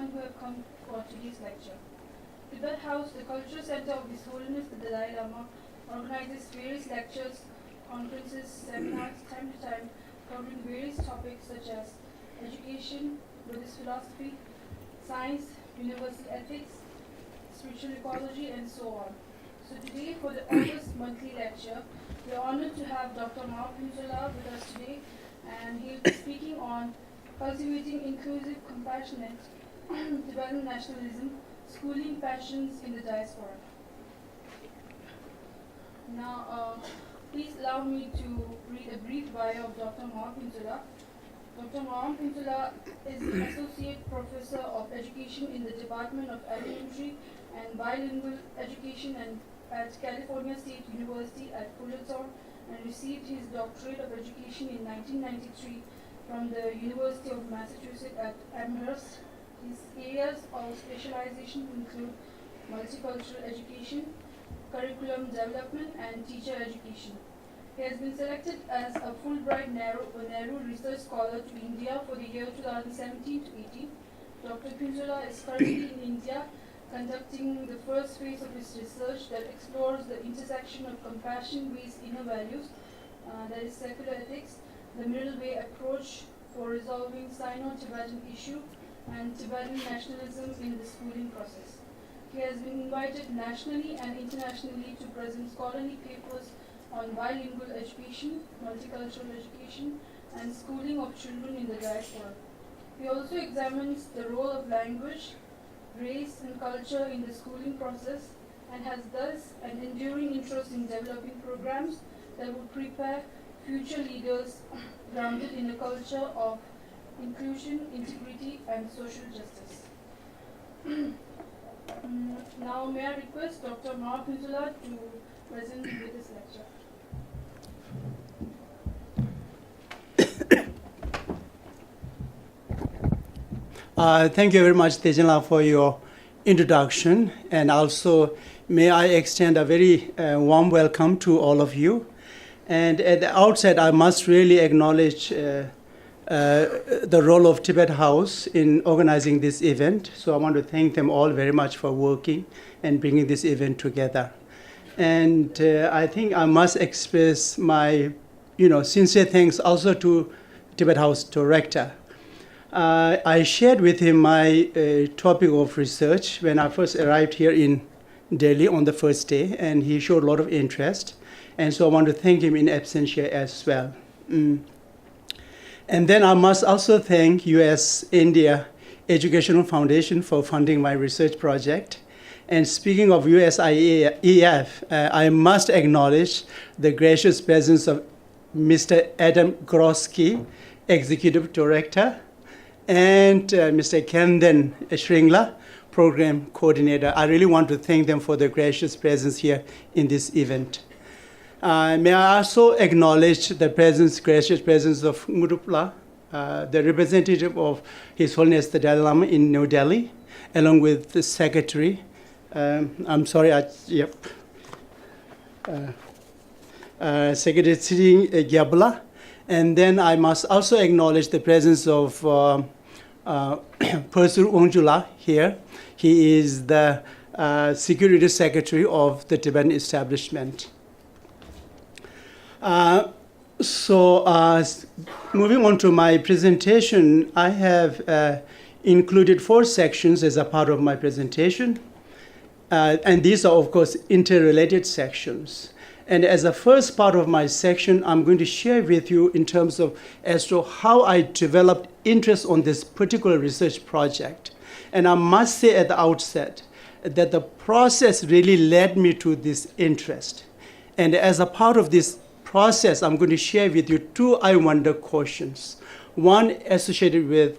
everyone who have come for today's lecture. Tibet House, the cultural center of His Holiness the Dalai Lama, organizes various lectures, conferences, seminars, time to time, covering various topics such as education, Buddhist philosophy, science, universal ethics, spiritual ecology, and so on. So today, for the August monthly lecture, we are honored to have Dr. Phuntsog with us today, and he will be speaking on cultivating inclusive, compassionate Tibetan nationalism, schooling passions in the diaspora. Now, please allow me to read a brief bio of Dr. Phuntsog. Dr. Nawang is Associate Professor of Education in the Department of Elementary and Bilingual Education at California State University at Phuntsog, and received his Doctorate of Education in 1993 from the University of Massachusetts at Amherst. His areas of specialization include multicultural education, curriculum development, and teacher education. He has been selected as a Fulbright Nehru Research Scholar to India for the year 2017-18. Dr. Phuntsog is currently in India conducting the first phase of his research that explores the intersection of compassion-based inner values, that is secular ethics, the middle way approach for resolving Sino-Tibetan issue, and Tibetan nationalism in the schooling process. He has been invited nationally and internationally to present scholarly papers on bilingual education, multicultural education, and schooling of children in the diaspora. He also examines the role of language, race, and culture in the schooling process, and has thus an enduring interest in developing programs that will prepare future leaders grounded in a culture of inclusion, integrity, and social justice. Now, may I request Dr. Phuntsog to present with this lecture. Thank you very much, Tejanla, for your introduction, and also may I extend a very warm welcome to all of you. And at the outset, I must really acknowledge the role of Tibet House in organizing this event. So I want to thank them all very much for working and bringing this event together. And I think I must express my sincere thanks also to Tibet House Director. I shared with him my topic of research when I first arrived here in Delhi on the first day, and he showed a lot of interest. And so I want to thank him in absentia as well. And then I must also thank US-India Educational Foundation for funding my research project. And speaking of USIEF, I must acknowledge the gracious presence of Mr. Adam Grosky, Executive Director, and Mr. Kenden Shringla, Program Coordinator. I really want to thank them for their gracious presence here in this event. May I also acknowledge the gracious presence of Ngurupla, the representative of His Holiness the Dalai Lama in New Delhi, along with the Secretary. Secretary Sri Gyabla. And then I must also acknowledge the presence of Persur Onjula here. He is the Security Secretary of the Tibetan establishment. Moving on to my presentation, I have included 4 sections as a part of my presentation. And these are, of course, interrelated sections. And as a first part of my section, I'm going to share with you in terms of as to how I developed interest on this particular research project. And I must say at the outset that the process really led me to this interest. And as a part of this process, I'm going to share with you 2 I wonder questions. One associated with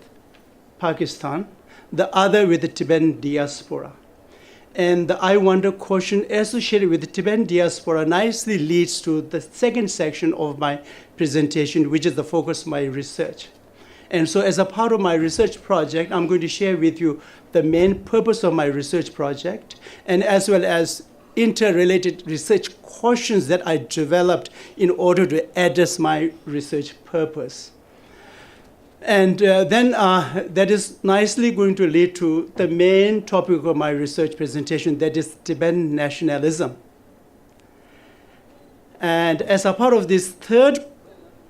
Pakistan, the other with the Tibetan diaspora. And the I wonder question associated with the Tibetan diaspora nicely leads to the second section of my presentation, which is the focus of my research. And so as a part of my research project, I'm going to share with you the main purpose of my research project, and as well as interrelated research questions that I developed in order to address my research purpose. And then that is nicely going to lead to the main topic of my research presentation, that is Tibetan nationalism. And as a part of this third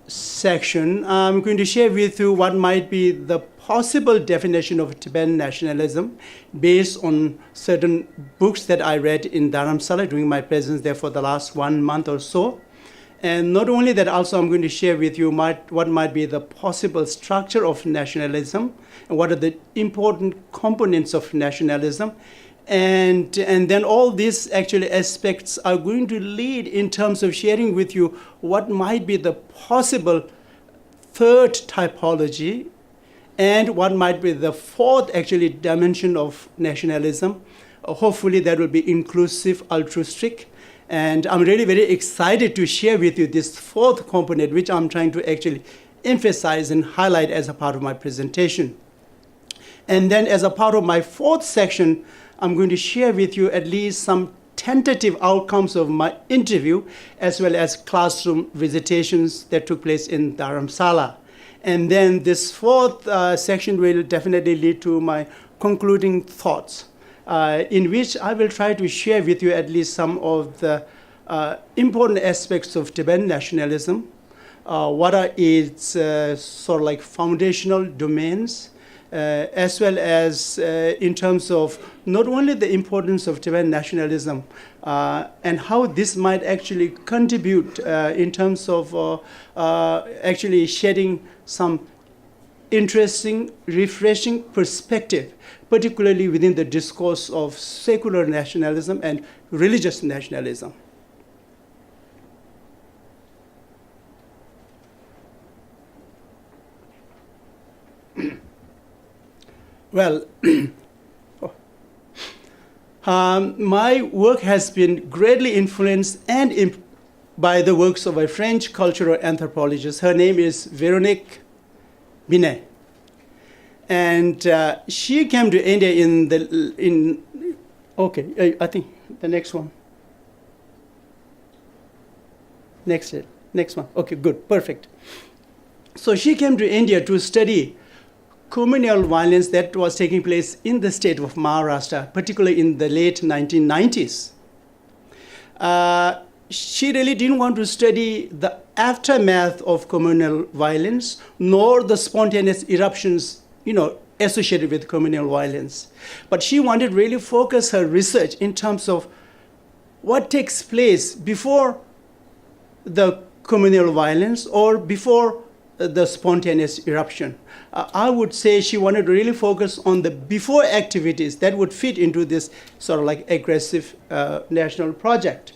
section, I'm going to share with you what might be the possible definition of Tibetan nationalism based on certain books that I read in Dharamsala during my presence there for the last 1 month or so. And not only that, also I'm going to share with you what might be the possible structure of nationalism, and what are the important components of nationalism. And then all these actually aspects are going to lead in terms of sharing with you what might be the possible third typology and what might be the fourth actually dimension of nationalism. Hopefully that will be inclusive, altruistic. And I'm really very excited to share with you this fourth component, which I'm trying to actually emphasize and highlight as a part of my presentation. And then as a part of my fourth section, I'm going to share with you at least some tentative outcomes of my interview, as well as classroom visitations that took place in Dharamsala. And then this fourth section will definitely lead to my concluding thoughts, in which I will try to share with you at least some of the important aspects of Tibetan nationalism, what are its sort of like foundational domains, as well as in terms of not only the importance of Tibetan nationalism and how this might actually contribute in terms of actually shedding some interesting, refreshing perspective, particularly within the discourse of secular nationalism and religious nationalism. Well, my work has been greatly influenced and by the works of a French cultural anthropologist. Her name is Véronique Binet. And she came to India I think the next one. Next one. Okay, good, perfect. So she came to India to study communal violence that was taking place in the state of Maharashtra, particularly in the late 1990s. She really didn't want to study the aftermath of communal violence, nor the spontaneous eruptions, associated with communal violence. But she wanted to really focus her research in terms of what takes place before the communal violence or before the spontaneous eruption. I would say she wanted to really focus on the before activities that would fit into this sort of like aggressive national project.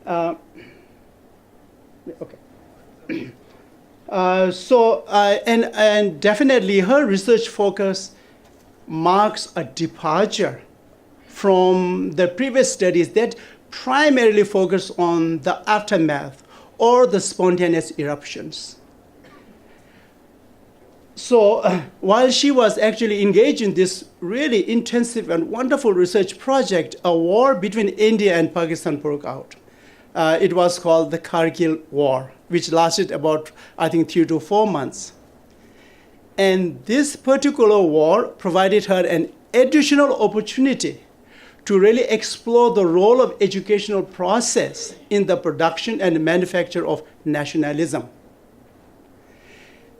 And definitely her research focus marks a departure from the previous studies that primarily focus on the aftermath or the spontaneous eruptions. So while she was actually engaged in this really intensive and wonderful research project, a war between India and Pakistan broke out. It was called the Kargil War, which lasted about, I think, 3 to 4 months. And this particular war provided her an additional opportunity to really explore the role of educational process in the production and manufacture of nationalism.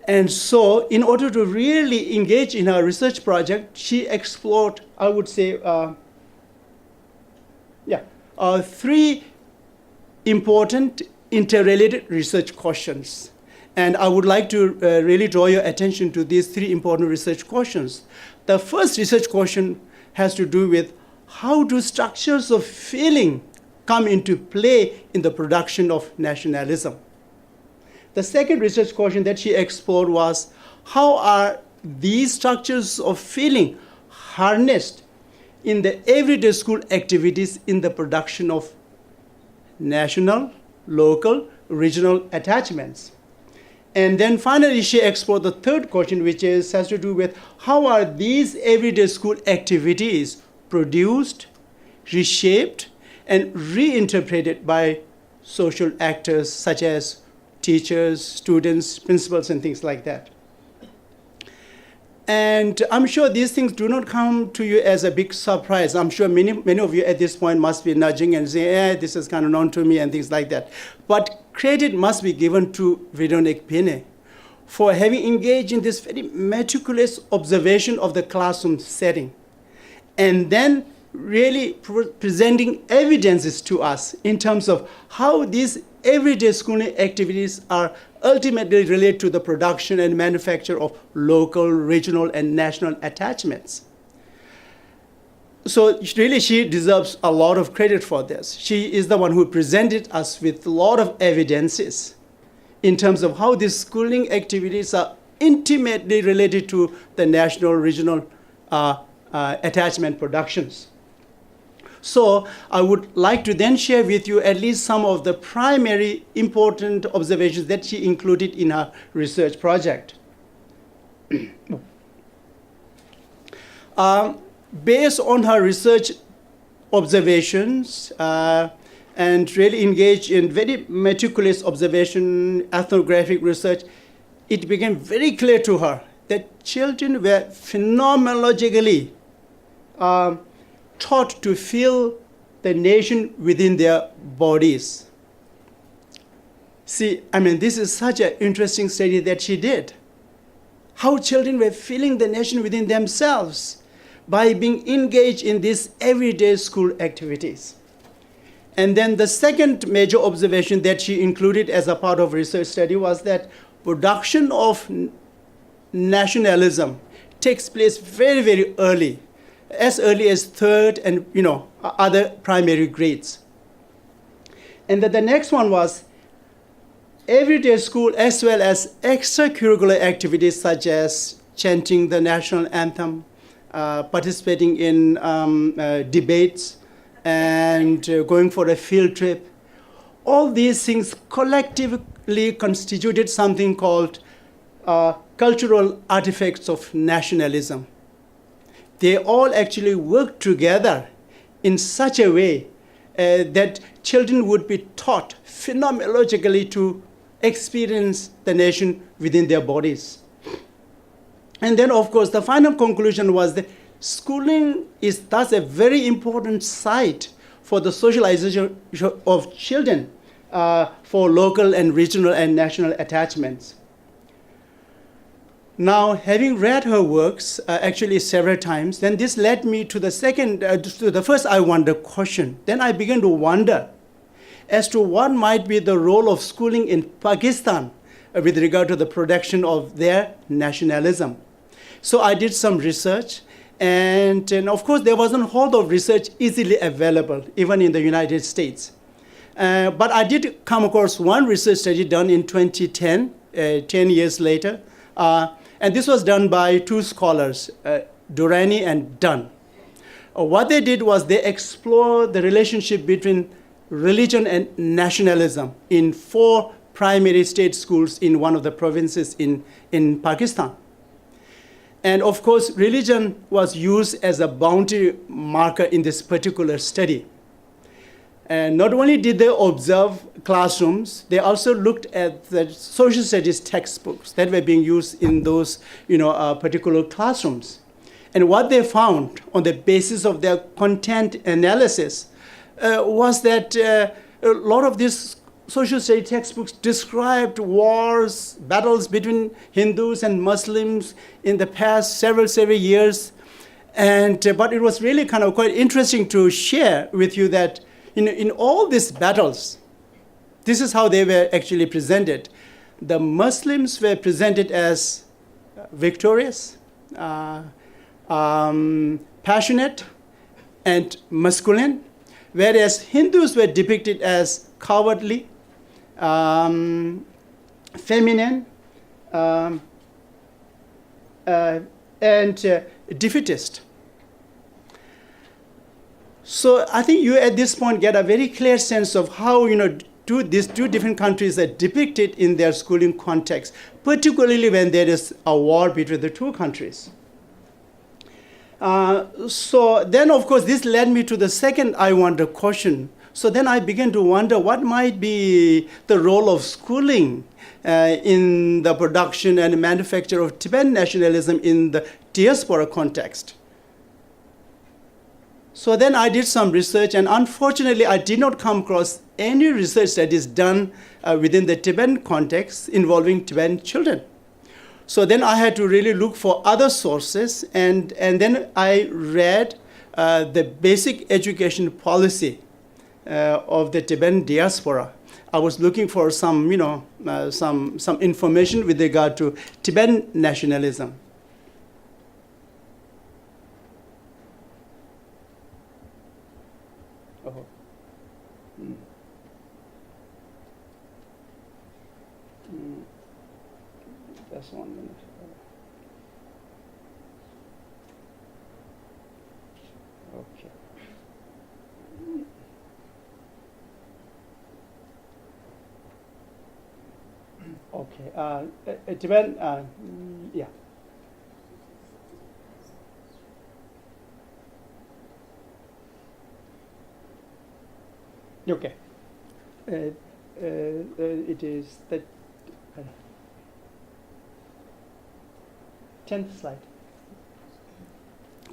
And so in order to really engage in her research project, she explored, I would say, 3 important interrelated research questions. And I would like to really draw your attention to these 3 important research questions. The first research question has to do with how do structures of feeling come into play in the production of nationalism? The second research question that she explored was how are these structures of feeling harnessed in the everyday school activities in the production of national, local, regional attachments? And then finally, she explored the third question, which has to do with how are these everyday school activities produced, reshaped, and reinterpreted by social actors such as teachers, students, principals, and things like that. And I'm sure these things do not come to you as a big surprise. I'm sure many of you at this point must be nudging and saying, this is kind of known to me and things like that. But credit must be given to Veronique Pene for having engaged in this very meticulous observation of the classroom setting, and then really presenting evidences to us in terms of how these everyday schooling activities are ultimately related to the production and manufacture of local, regional, and national attachments. So really, she deserves a lot of credit for this. She is the one who presented us with a lot of evidences in terms of how these schooling activities are intimately related to the national, regional attachment productions. So I would like to then share with you at least some of the primary important observations that she included in her research project. Based on her research observations and really engaged in very meticulous observation, ethnographic research, it became very clear to her that children were phenomenologically taught to feel the nation within their bodies. See, I mean, this is such an interesting study that she did. How children were feeling the nation within themselves by being engaged in these everyday school activities. And then the second major observation that she included as a part of research study was that production of nationalism takes place very, very early, as early as third and other primary grades. And then the next one was everyday school as well as extracurricular activities such as chanting the national anthem, participating in debates, and going for a field trip. All these things collectively constituted something called cultural artifacts of nationalism. They all actually work together in such a way that children would be taught phenomenologically to experience the nation within their bodies. And then, of course, the final conclusion was that schooling is thus a very important site for the socialization of children for local and regional and national attachments. Now, having read her works actually several times, then this led me to the first I wonder question. Then I began to wonder as to what might be the role of schooling in Pakistan with regard to the production of their nationalism. So I did some research, and of course there wasn't a whole lot of research easily available, even in the United States. But I did come across one research study done in 2010, 10 years later, and this was done by two scholars, Durrani and Dunn. What they did was they explored the relationship between religion and nationalism in 4 primary state schools in one of the provinces in Pakistan. And of course, religion was used as a boundary marker in this particular study. And not only did they observe classrooms, they also looked at the social studies textbooks that were being used in those particular classrooms. And what they found on the basis of their content analysis was that a lot of these social study textbooks described wars, battles between Hindus and Muslims in the past several years. But it was really kind of quite interesting to share with you that in all these battles, this is how they were actually presented. The Muslims were presented as victorious, passionate, and masculine, whereas Hindus were depicted as cowardly, feminine, and defeatist. So I think you at this point get a very clear sense of how these two different countries are depicted in their schooling context, particularly when there is a war between the two countries. So then, of course, this led me to the second I wonder question. So then I began to wonder what might be the role of schooling in the production and manufacture of Tibetan nationalism in the diaspora context. So then I did some research, and unfortunately I did not come across any research that is done within the Tibetan context involving Tibetan children. So then I had to really look for other sources, and then I read the basic education policy of the Tibetan diaspora. I was looking for some, some information with regard to Tibetan nationalism. Just 1 minute. Okay. Okay. Tibetan, yeah. Okay. It is the 10th slide.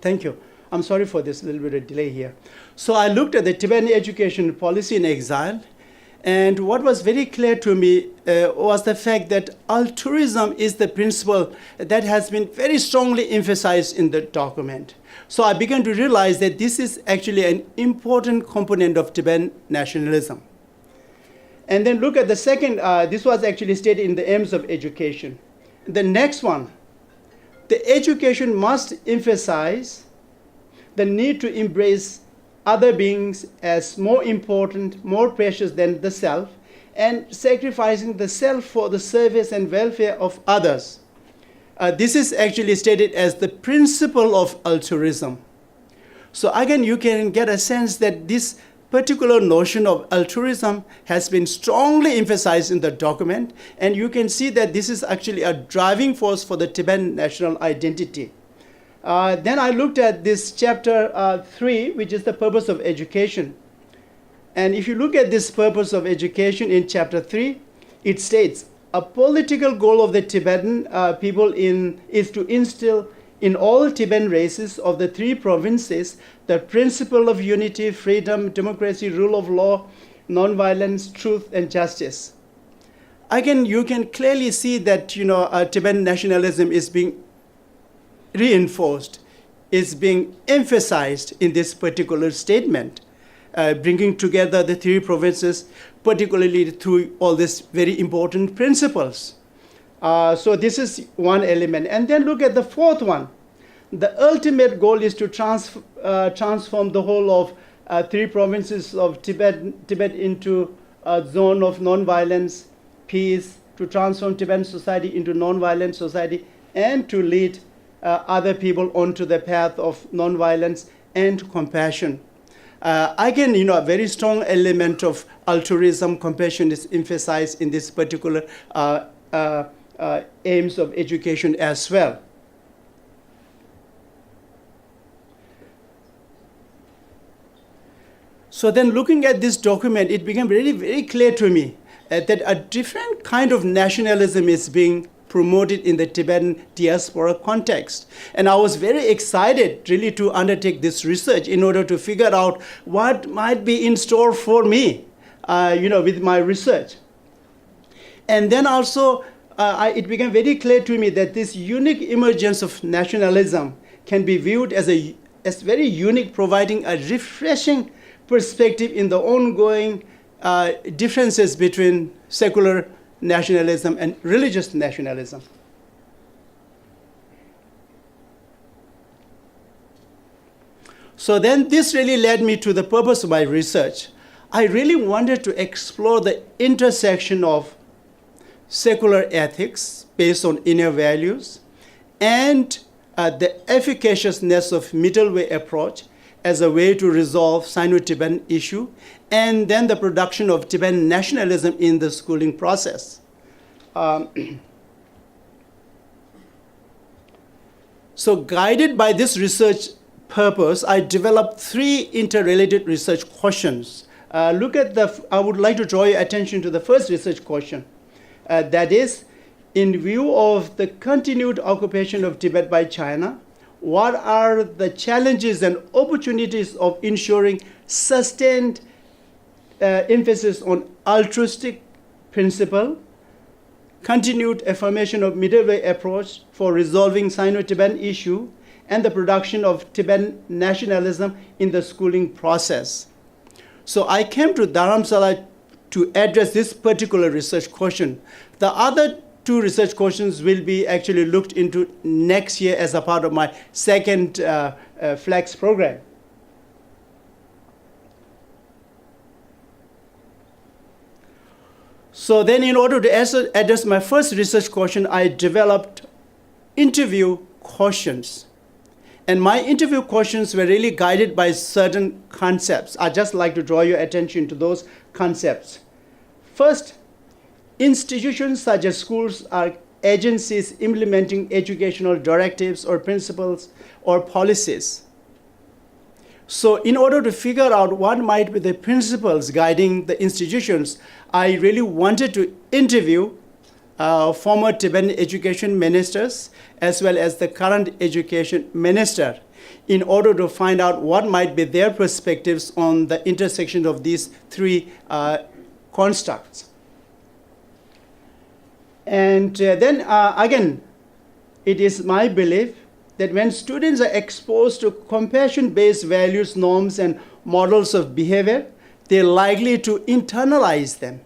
Thank you. I'm sorry for this little bit of delay here. So I looked at the Tibetan education policy in exile, and what was very clear to me was the fact that altruism is the principle that has been very strongly emphasized in the document. So I began to realize that this is actually an important component of Tibetan nationalism. And then look at the second, this was actually stated in the aims of education. The next one, the education must emphasize the need to embrace other beings as more important, more precious than the self, and sacrificing the self for the service and welfare of others. This is actually stated as the principle of altruism. So again, you can get a sense that this particular notion of altruism has been strongly emphasized in the document, and you can see that this is actually a driving force for the Tibetan national identity. Then I looked at this chapter 3, which is the purpose of education. And if you look at this purpose of education in chapter 3, it states, a political goal of the Tibetan people is to instill in all Tibetan races of the 3 provinces the principle of unity, freedom, democracy, rule of law, nonviolence, truth, and justice. Again, you can clearly see that Tibetan nationalism is being reinforced, is being emphasized in this particular statement, bringing together the 3 provinces, particularly through all these very important principles. So this is one element. And then look at the fourth one. The ultimate goal is to transform the whole of 3 provinces of Tibet into a zone of non-violence, peace, to transform Tibetan society into non-violent society, and to lead other people onto the path of non-violence and compassion. Again, a very strong element of altruism, compassion is emphasized in this particular aims of education as well. So then looking at this document, it became very, very clear to me that a different kind of nationalism is being promoted in the Tibetan diaspora context. And I was very excited really to undertake this research in order to figure out what might be in store for me, with my research. And then also, it became very clear to me that this unique emergence of nationalism can be viewed as very unique, providing a refreshing perspective in the ongoing differences between secular nationalism and religious nationalism. So then this really led me to the purpose of my research. I really wanted to explore the intersection of secular ethics based on inner values and the efficaciousness of middle way approach as a way to resolve Sino-Tibetan issue, and then the production of Tibetan nationalism in the schooling process. So guided by this research purpose, I developed 3 interrelated research questions I would like to draw your attention to the first research question. That is, in view of the continued occupation of Tibet by China, what are the challenges and opportunities of ensuring sustained emphasis on altruistic principle, continued affirmation of middle way approach for resolving Sino-Tibetan issue, and the production of Tibetan nationalism in the schooling process? So I came to Dharamsala to address this particular research question. The other two research questions will be actually looked into next year as a part of my second FLEX program. So then, in order to address my first research question, I developed interview questions. And my interview questions were really guided by certain concepts. I'd just like to draw your attention to those concepts. First, institutions such as schools are agencies implementing educational directives or principles or policies. So in order to figure out what might be the principles guiding the institutions, I really wanted to interview former Tibetan education ministers as well as the current education minister in order to find out what might be their perspectives on the intersection of these three constructs. And then again, it is my belief that when students are exposed to compassion-based values, norms, and models of behavior, they're likely to internalize them.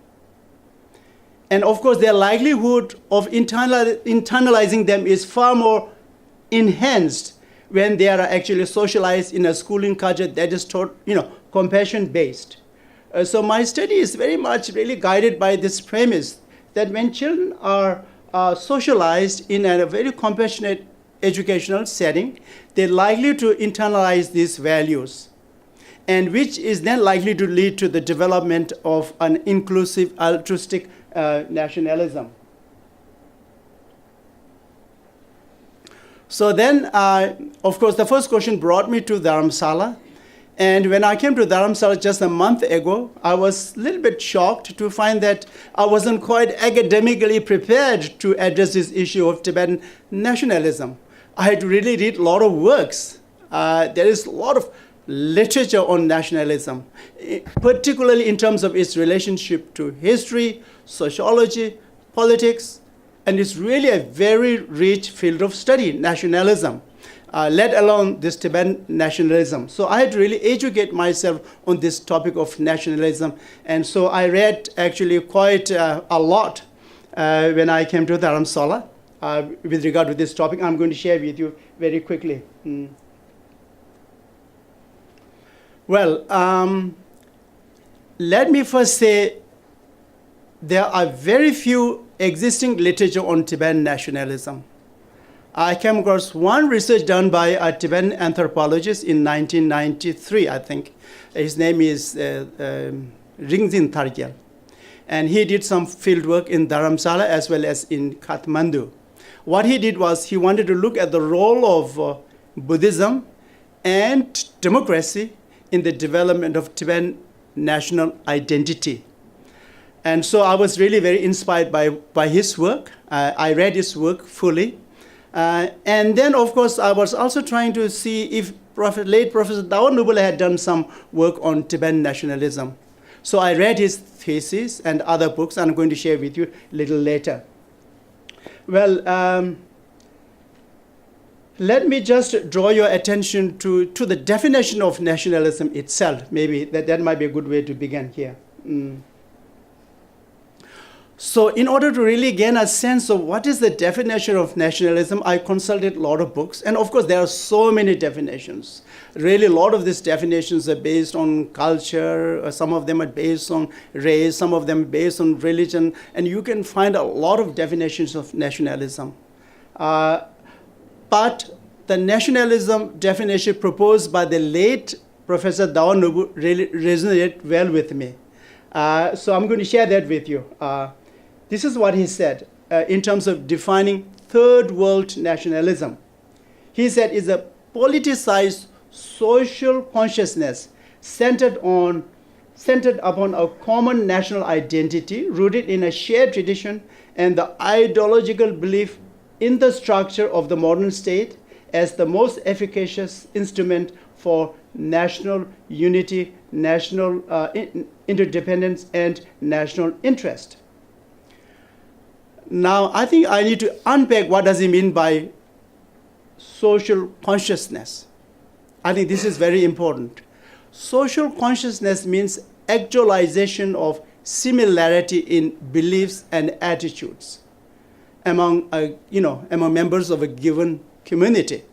And of course, their likelihood of internalizing them is far more enhanced when they are actually socialized in a schooling culture that is taught, compassion-based. So my study is very much really guided by this premise that when children are socialized in a very compassionate educational setting, they're likely to internalize these values, and which is then likely to lead to the development of an inclusive, altruistic nationalism. So then, of course, the first question brought me to Dharamsala. And when I came to Dharamsala just a month ago, I was a little bit shocked to find that I wasn't quite academically prepared to address this issue of Tibetan nationalism. I had to really read a lot of works. There is a lot of literature on nationalism, particularly in terms of its relationship to history, sociology, politics, and it's really a very rich field of study, nationalism. Let alone this Tibetan nationalism. So I had to really educate myself on this topic of nationalism. And so I read actually quite a lot when I came to Dharamsala with regard to this topic. I'm going to share with you very quickly. Well, let me first say there are very few existing literature on Tibetan nationalism. I came across one research done by a Tibetan anthropologist in 1993, I think. His name is Ringzin Targyal. And he did some field work in Dharamsala as well as in Kathmandu. What he did was he wanted to look at the role of Buddhism and democracy in the development of Tibetan national identity. And so I was really very inspired by his work. I read his work fully. And then, of course, I was also trying to see if late Professor Nawang Nubula had done some work on Tibetan nationalism. So I read his thesis and other books, and I'm going to share with you a little later. Well, let me just draw your attention to the definition of nationalism itself. Maybe that might be a good way to begin here. So in order to really gain a sense of what is the definition of nationalism, I consulted a lot of books. And of course, there are so many definitions. Really, a lot of these definitions are based on culture. Some of them are based on race. Some of them are based on religion. And you can find a lot of definitions of nationalism. But the nationalism definition proposed by the late Professor Nawang Nubula really resonated well with me. So I'm going to share that with you. This is what he said in terms of defining third world nationalism. He said it's a politicized social consciousness centered on centered upon a common national identity rooted in a shared tradition and the ideological belief in the structure of the modern state as the most efficacious instrument for national unity, national interdependence, and national interest. Now, I think I need to unpack what does he mean by social consciousness. I think this is very important. Social consciousness means actualization of similarity in beliefs and attitudes among members of a given community.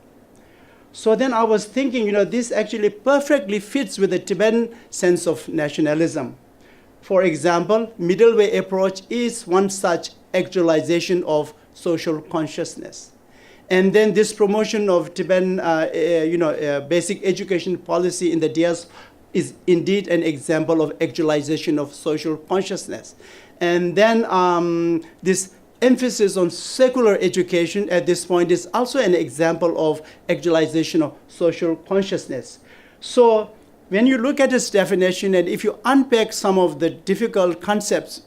So then I was thinking, this actually perfectly fits with the Tibetan sense of nationalism. For example, middle way approach is one such actualization of social consciousness. And then this promotion of Tibetan, basic education policy in the diaspora is indeed an example of actualization of social consciousness. And then this emphasis on secular education at this point is also an example of actualization of social consciousness. So when you look at this definition, and if you unpack some of the difficult concepts,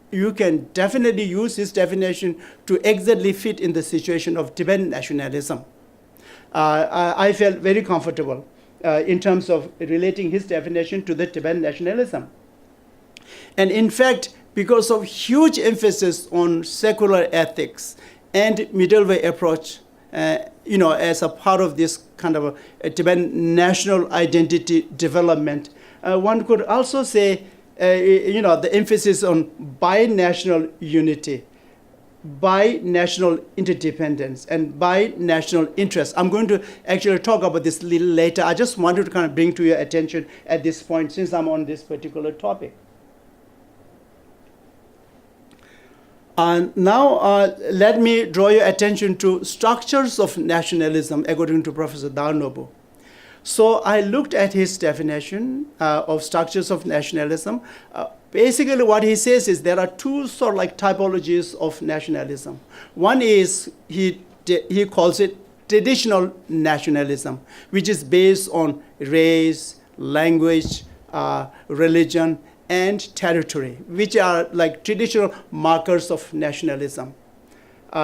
you can definitely use this definition to exactly fit in the situation of Tibetan nationalism. I felt very comfortable in terms of relating his definition to the Tibetan nationalism. And in fact, because of huge emphasis on secular ethics and middle way approach, as a part of this kind of a Tibetan national identity development, one could also say, the emphasis on binational unity, binational interdependence, and binational interest. I'm going to actually talk about this a little later. I just wanted to kind of bring to your attention at this point since I'm on this particular topic. Now, let me draw your attention to structures of nationalism, according to Professor Darnobu. So I looked at his definition of structures of nationalism. Basically, what he says is there are two sort of like typologies of nationalism. One is, he calls it traditional nationalism, which is based on race, language, religion, and territory, which are like traditional markers of nationalism.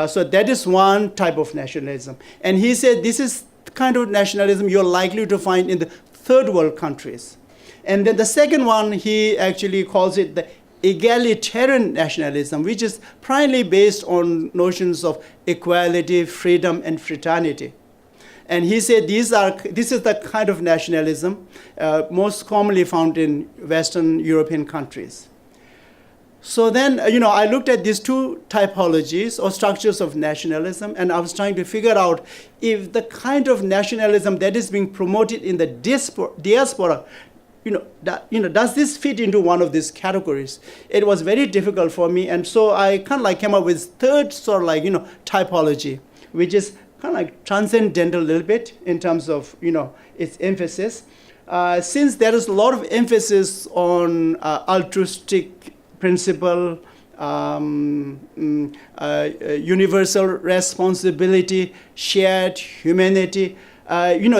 So that is one type of nationalism. And he said this is the kind of nationalism you're likely to find in the third world countries. And then the second one, he actually calls it the egalitarian nationalism, which is primarily based on notions of equality, freedom, and fraternity. And he said this is the kind of nationalism most commonly found in Western European countries. So then, I looked at these two typologies or structures of nationalism, and I was trying to figure out if the kind of nationalism that is being promoted in the diaspora, does this fit into one of these categories? It was very difficult for me, and so I kind of like came up with third sort of like, typology, which is kind of like transcendental a little bit in terms of, its emphasis. Since there is a lot of emphasis on altruistic principle, universal responsibility, shared humanity,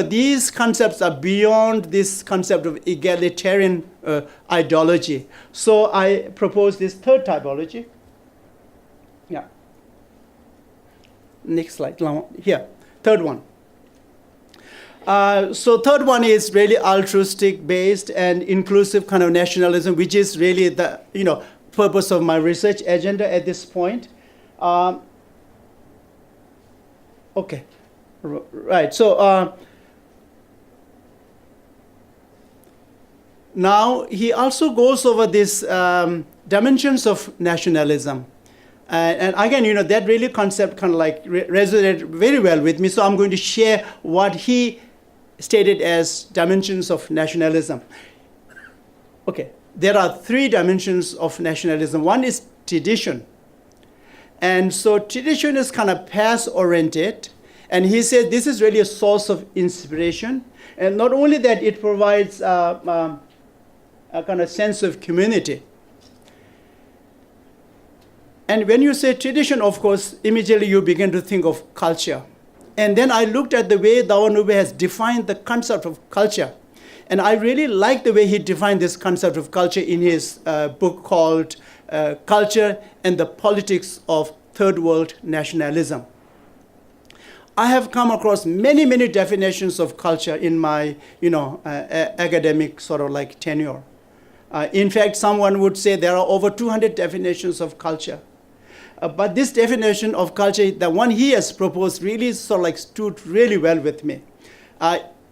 these concepts are beyond this concept of egalitarian ideology. So I propose this third typology. Yeah. Next slide. Here, third one. So third one is really altruistic based and inclusive kind of nationalism, which is really the purpose of my research agenda at this point. Okay, right. So now he also goes over these dimensions of nationalism. And again, that really concept kind of like resonated very well with me. So I'm going to share what he stated as dimensions of nationalism. Okay, there are three dimensions of nationalism. One is tradition. And so tradition is kind of past-oriented. And he said this is really a source of inspiration. And not only that, it provides a kind of sense of community. And when you say tradition, of course, immediately you begin to think of culture. And then I looked at the way Nawang has defined the concept of culture. And I really like the way he defined this concept of culture in his book called Culture and the Politics of Third World Nationalism. I have come across many, many definitions of culture in my, academic sort of like tenure. In fact, someone would say there are over 200 definitions of culture. But this definition of culture, the one he has proposed, really sort of like stood really well with me.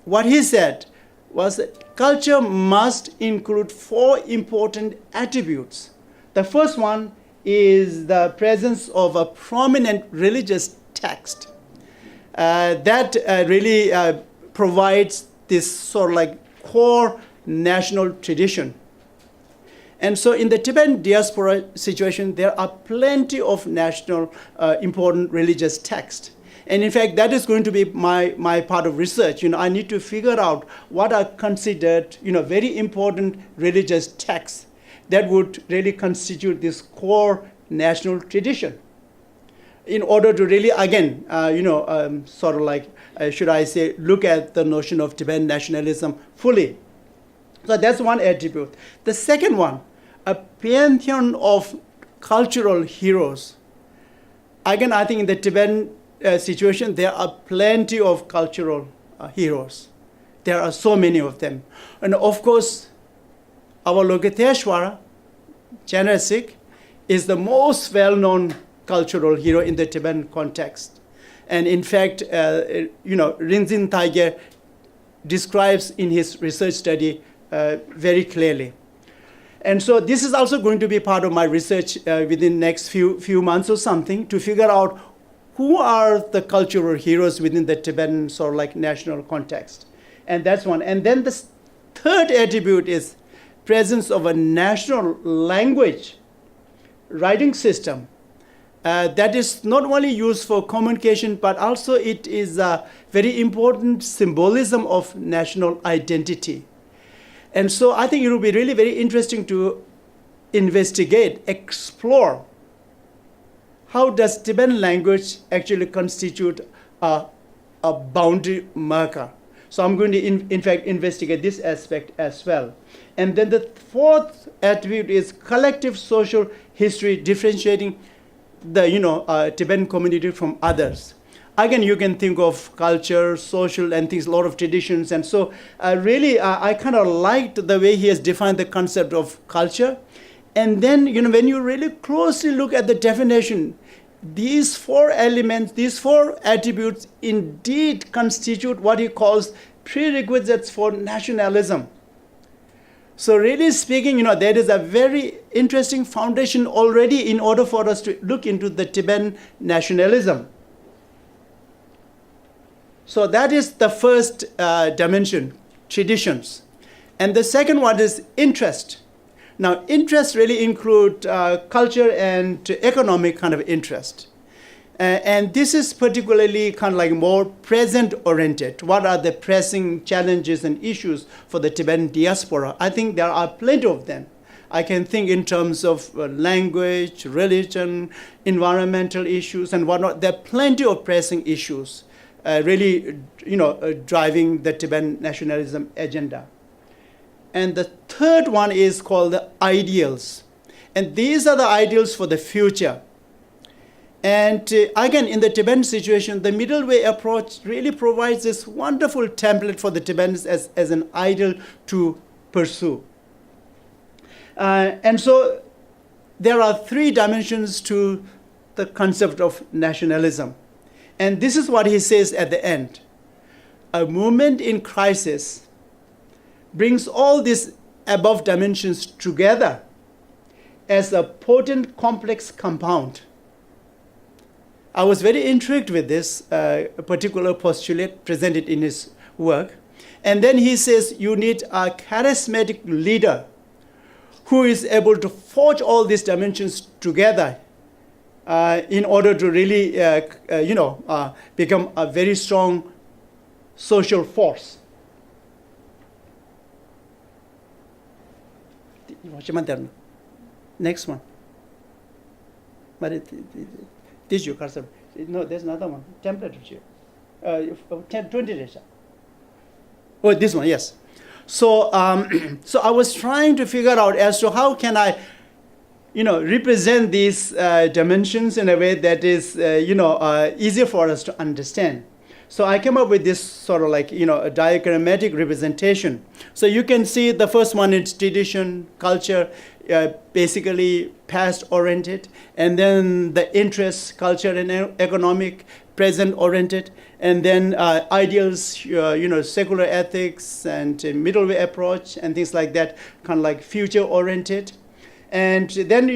What he said was that culture must include 4 important attributes. The first one is the presence of a prominent religious text that really provides this sort of like core national tradition. And so in the Tibetan diaspora situation, there are plenty of national important religious texts. And in fact, that is going to be my part of research. I need to figure out what are considered, very important religious texts that would really constitute this core national tradition. In order to really, again, sort of like, should I say, look at the notion of Tibetan nationalism fully. So that's one attribute. The second one, a pantheon of cultural heroes. Again, I think in the Tibetan situation, there are plenty of cultural heroes. There are so many of them. And of course, our Lokiteshvara, Annexe, is the most well-known cultural hero in the Tibetan context. And in fact, Rinzin Taiger describes in his research study very clearly. And so this is also going to be part of my research within the next few months or something, to figure out who are the cultural heroes within the Tibetan sort of like national context. And that's one. And then the third attribute is presence of a national language writing system that is not only used for communication, but also it is a very important symbolism of national identity. And so I think it will be really very interesting to investigate, explore, how does Tibetan language actually constitute a boundary marker. So I'm going to, in fact, investigate this aspect as well. And then the fourth attribute is collective social history, differentiating the Tibetan community from others. Again, you can think of culture, social, and things, a lot of traditions. And so really, I kind of liked the way he has defined the concept of culture. And then, when you really closely look at the definition, these 4 elements, these 4 attributes indeed constitute what he calls prerequisites for nationalism. So really speaking, there is a very interesting foundation already in order for us to look into the Tibetan nationalism. So that is the first dimension, traditions. And the second one is interest. Now, interests really include culture and economic kind of interest. And this is particularly kind of like more present-oriented. What are the pressing challenges and issues for the Tibetan diaspora? I think there are plenty of them. I can think in terms of language, religion, environmental issues, and whatnot. There are plenty of pressing issues really, driving the Tibetan nationalism agenda. And the third one is called the ideals. And these are the ideals for the future. And again, in the Tibetan situation, the middle way approach really provides this wonderful template for the Tibetans as an ideal to pursue. And so there are 3 dimensions to the concept of nationalism. And this is what he says at the end. A movement in crisis brings all these above dimensions together as a potent complex compound. I was very intrigued with this particular postulate presented in his work. And then he says you need a charismatic leader who is able to forge all these dimensions together in order to really, become a very strong social force. Next one. This you cursor. No, there's another one. Template here. 20 days. Oh, this one, yes. So, so I was trying to figure out as to how can I, represent these dimensions in a way that is, easier for us to understand. So I came up with this sort of like, a diagrammatic representation. So you can see the first one is tradition, culture, basically past-oriented, and then the interests, culture and economic, present-oriented, and then ideals, secular ethics and middle way approach and things like that, kind of like future-oriented. And then,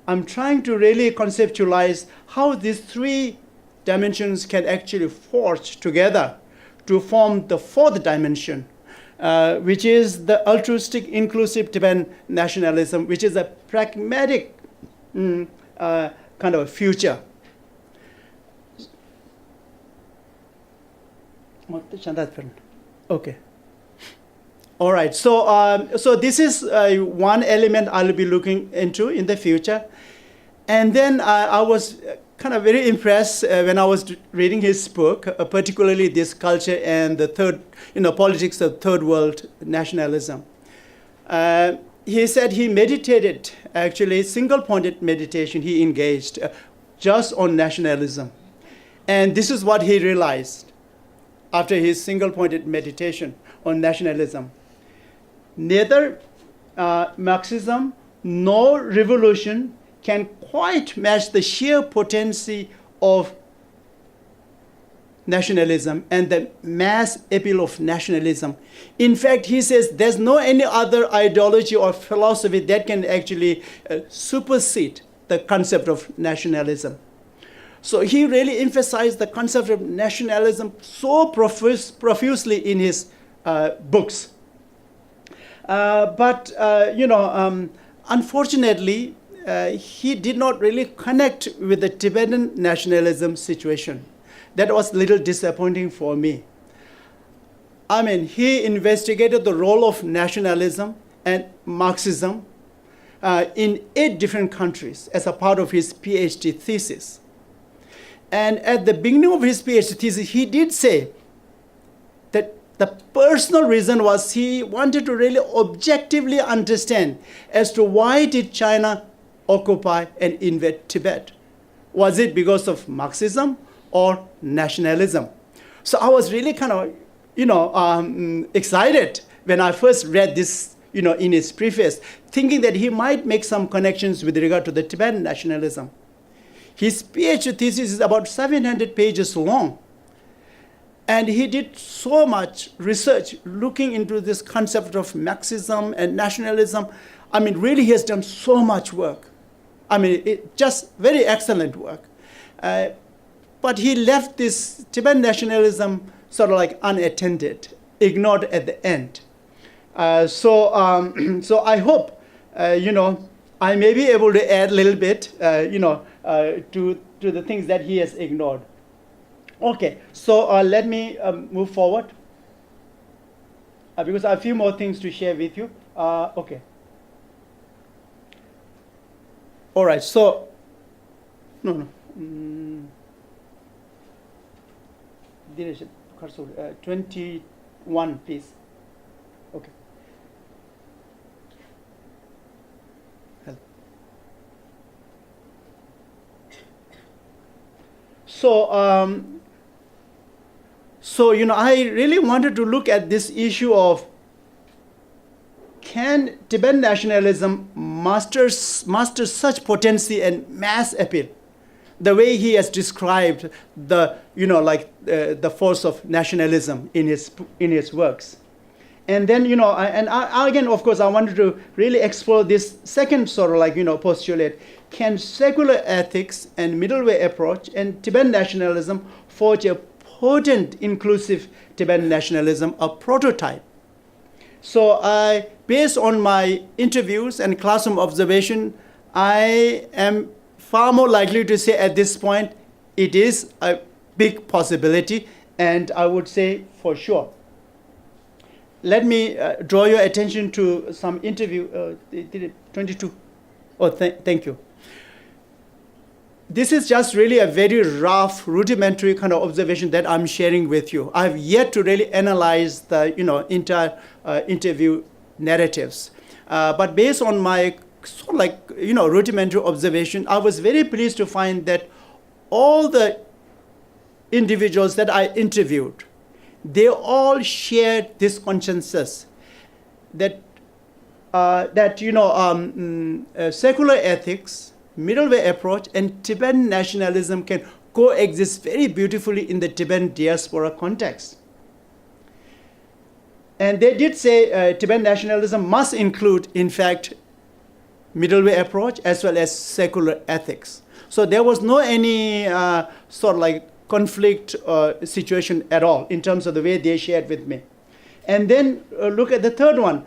I'm trying to really conceptualize how these three dimensions can actually forge together to form the fourth dimension, which is the altruistic, inclusive Tibetan nationalism, which is a pragmatic kind of future. Okay. All right. So this is one element I'll be looking into in the future. And then I was kind of very impressed when I was reading his book, particularly this culture and the politics of third world nationalism. He said he meditated, actually, single-pointed meditation he engaged just on nationalism. And this is what he realized after his single-pointed meditation on nationalism. Neither Marxism nor revolution can quite match the sheer potency of nationalism and the mass appeal of nationalism. In fact, he says there's no any other ideology or philosophy that can actually supersede the concept of nationalism. So he really emphasized the concept of nationalism so profusely in his books. But unfortunately, he did not really connect with the Tibetan nationalism situation. That was a little disappointing for me. I mean, he investigated the role of nationalism and Marxism in 8 different countries as a part of his PhD thesis. And at the beginning of his PhD thesis, he did say that the personal reason was he wanted to really objectively understand as to why did China occupy and invade Tibet. Was it because of Marxism or nationalism? So I was really kind of, excited when I first read this, in his preface, thinking that he might make some connections with regard to the Tibetan nationalism. His PhD thesis is about 700 pages long. And he did so much research looking into this concept of Marxism and nationalism. I mean, really, he has done so much work. I mean, just very excellent work. But he left this Tibetan nationalism sort of like unattended, ignored at the end. So I hope, I may be able to add a little bit, to the things that he has ignored. Okay, so let me move forward because I have a few more things to share with you. Okay. All right, so, no. 21, please. Okay. So, I really wanted to look at this issue of can Tibetan nationalism master such potency and mass appeal, the way he has described the, the force of nationalism in his works. And then, again, of course, I wanted to really explore this second sort of postulate. Can secular ethics and middle way approach and Tibetan nationalism forge a potent, inclusive Tibetan nationalism, a prototype? So based on my interviews and classroom observation, I am far more likely to say at this point, it is a big possibility, and I would say for sure. Let me draw your attention to some interview, 22. Oh, thank you. this is just really a very rough, rudimentary kind of observation that I'm sharing with you. I've yet to really analyze the entire interview narratives. But based on my sort of like rudimentary observation, I was very pleased to find that all the individuals that I interviewed, they all shared this consensus that secular ethics, middle way approach, and Tibetan nationalism can coexist very beautifully in the Tibetan diaspora context. And they did say Tibetan nationalism must include, in fact, middle way approach as well as secular ethics. So there was no any sort of like conflict situation at all in terms of the way they shared with me. And then look at the third one.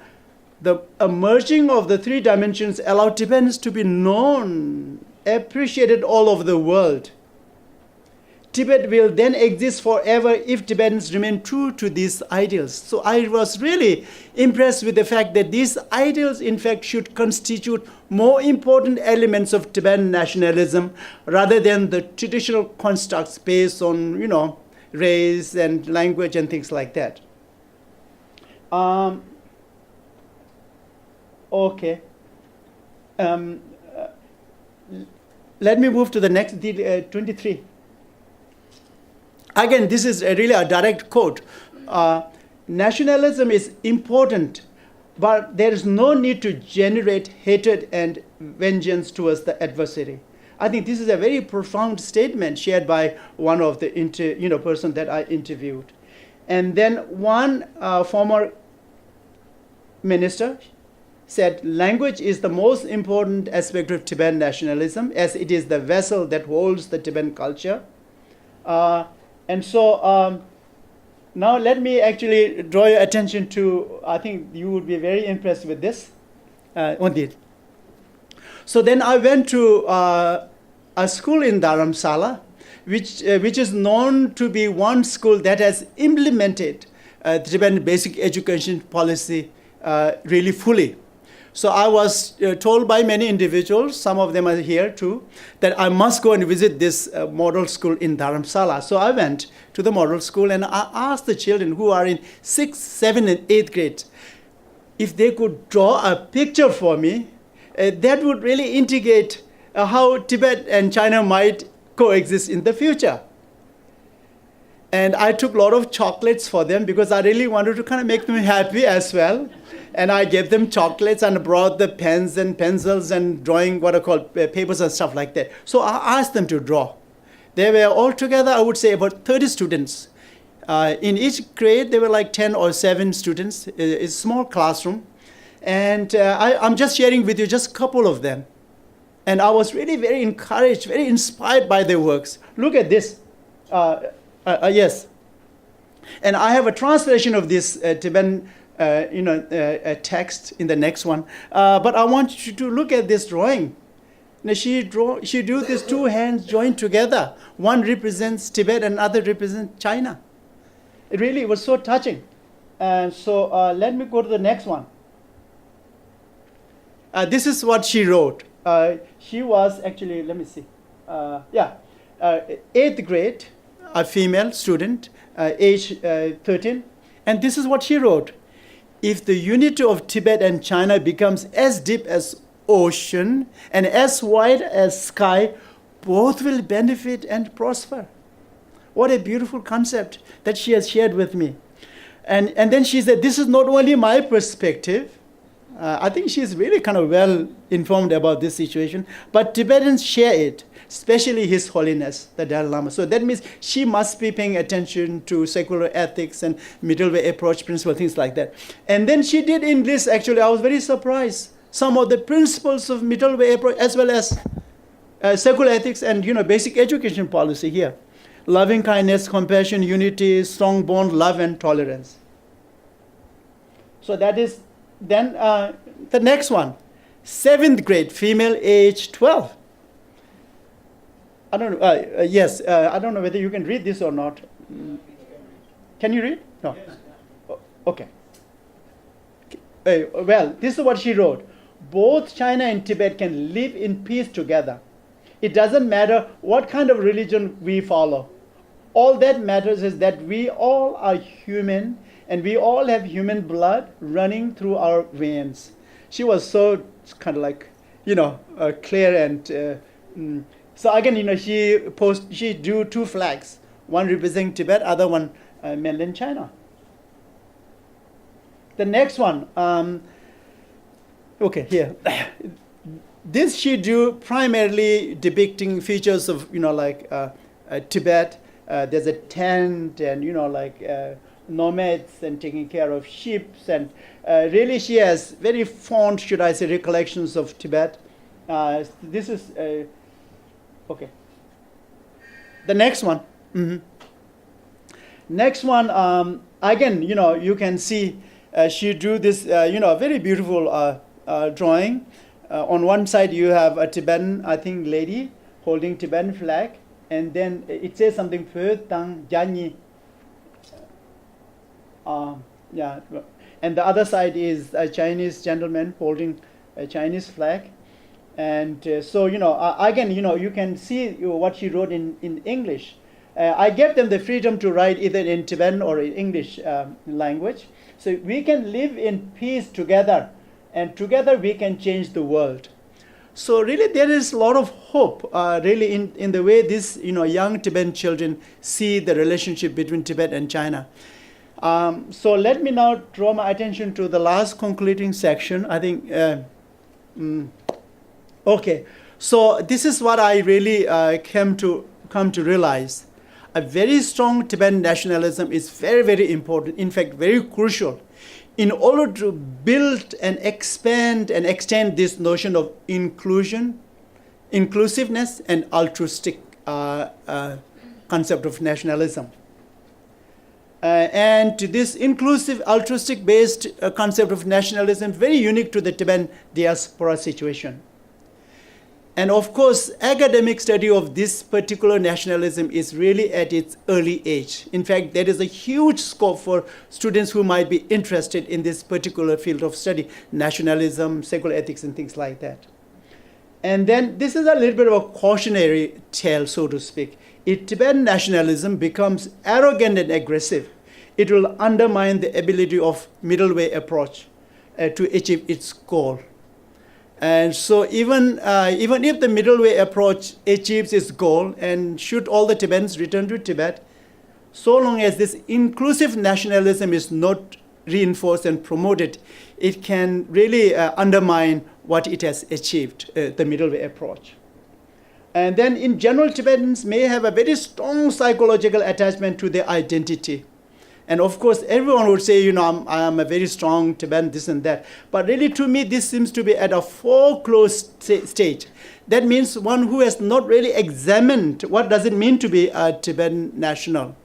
The merging of the three dimensions allowed Tibetans to be known, appreciated all over the world. Tibet will then exist forever if Tibetans remain true to these ideals. So I was really impressed with the fact that these ideals, in fact, should constitute more important elements of Tibetan nationalism rather than the traditional constructs based on, race and language and things like that. Okay. Let me move to the next, 23. Again, this is really a direct quote. Nationalism is important, but there is no need to generate hatred and vengeance towards the adversary. I think this is a very profound statement shared by one of the person that I interviewed. And then one former minister said, language is the most important aspect of Tibetan nationalism, as it is the vessel that holds the Tibetan culture. And so now let me actually draw your attention to, I think you would be very impressed with this. So then I went to a school in Dharamsala, which is known to be one school that has implemented the Tibetan basic education policy really fully. So I was told by many individuals, some of them are here too, that I must go and visit this model school in Dharamsala. So I went to the model school and I asked the children who are in 6th, 7th, and 8th grade if they could draw a picture for me that would really indicate how Tibet and China might coexist in the future. And I took a lot of chocolates for them because I really wanted to kind of make them happy as well. And I gave them chocolates and brought the pens and pencils and drawing what are called papers and stuff like that. So I asked them to draw. They were all together, I would say, about 30 students. In each grade, there were like 10 or 7 students. It's a small classroom. And I'm just sharing with you just a couple of them. And I was really very encouraged, very inspired by their works. Look at this. Yes. And I have a translation of this Tibetan text in the next one. But I want you to look at this drawing. Now she drew these two hands joined together. One represents Tibet and other represents China. It really was so touching. And so let me go to the next one. This is what she wrote. She was actually, let me see. 8th grade, a female student, age 13. And this is what she wrote. If the unity of Tibet and China becomes as deep as ocean and as wide as sky, both will benefit and prosper. What a beautiful concept that she has shared with me. And then she said, this is not only my perspective. I think she's really kind of well informed about this situation, but Tibetans share it, especially His Holiness, the Dalai Lama. So that means she must be paying attention to secular ethics and middle way approach principle, things like that. And then she did in this, actually, I was very surprised, some of the principles of middle way approach as well as secular ethics and basic education policy here. Loving kindness, compassion, unity, strong bond, love and tolerance. So that is then the next one. 7th grade, female, age 12. I don't know. Yes, I don't know whether you can read this or not. Can you read? No. Okay. Well, this is what she wrote. Both China and Tibet can live in peace together. It doesn't matter what kind of religion we follow. All that matters is that we all are human and we all have human blood running through our veins. She was so kind of like, clear and so again, she drew two flags, one representing Tibet, other one mainland China. The next one, okay, here. This she drew primarily depicting features of, Tibet. There's a tent and, nomads and taking care of sheep. And really she has very fond, should I say, recollections of Tibet. This is, okay. The next one. Mm-hmm. Next one, again, you can see she drew this, very beautiful drawing. On one side you have a Tibetan, I think, lady holding Tibetan flag, and then it says something, Phuntsog Janyi. Yeah, and the other side is a Chinese gentleman holding a Chinese flag. And so, again, you can see what she wrote in English. I gave them the freedom to write either in Tibetan or in English language. So we can live in peace together, and together we can change the world. So really there is a lot of hope really in the way these young Tibetan children see the relationship between Tibet and China. So let me now draw my attention to the last concluding section. I think, okay, so this is what I really come to realize. A very strong Tibetan nationalism is very, very important, in fact, very crucial, in order to build and expand and extend this notion of inclusion, inclusiveness, and altruistic concept of nationalism. And this inclusive, altruistic-based concept of nationalism is very unique to the Tibetan diaspora situation. And of course, academic study of this particular nationalism is really at its early age. In fact, there is a huge scope for students who might be interested in this particular field of study, nationalism, secular ethics, and things like that. And then this is a little bit of a cautionary tale, so to speak. If Tibetan nationalism becomes arrogant and aggressive, it will undermine the ability of middle way approach to achieve its goal. And so even if the middle way approach achieves its goal, and should all the Tibetans return to Tibet, so long as this inclusive nationalism is not reinforced and promoted, it can really undermine what it has achieved, the middle way approach. And then in general, Tibetans may have a very strong psychological attachment to their identity. And of course, everyone would say, I am a very strong Tibetan, this and that. But really, to me, this seems to be at a foreclosed stage. That means one who has not really examined what does it mean to be a Tibetan national.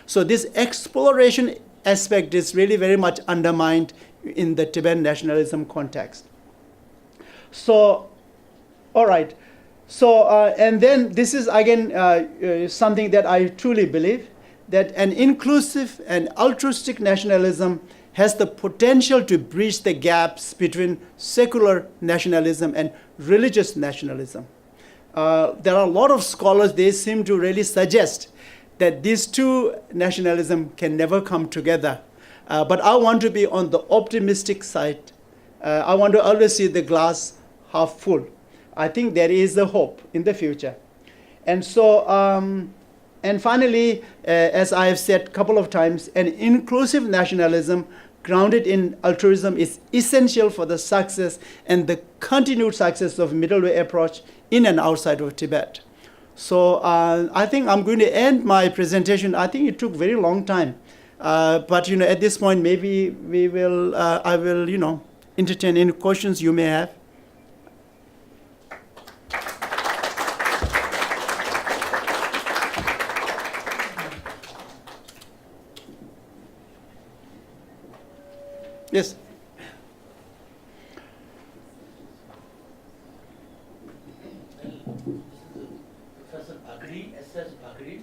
So this exploration aspect is really very much undermined in the Tibetan nationalism context. So, all right. So, and then this is again something that I truly believe, that an inclusive and altruistic nationalism has the potential to bridge the gaps between secular nationalism and religious nationalism. There are a lot of scholars, they seem to really suggest that these two nationalism can never come together. But I want to be on the optimistic side. I want to always see the glass half full. I think there is a hope in the future. And so, and finally, as I have said a couple of times, an inclusive nationalism grounded in altruism is essential for the success and the continued success of middle way approach in and outside of Tibet. So I think I'm going to end my presentation. I think it took a very long time. But at this point, maybe we will, I will, entertain any questions you may have. Yes. Professor Bhagri, S.S. Bhagri,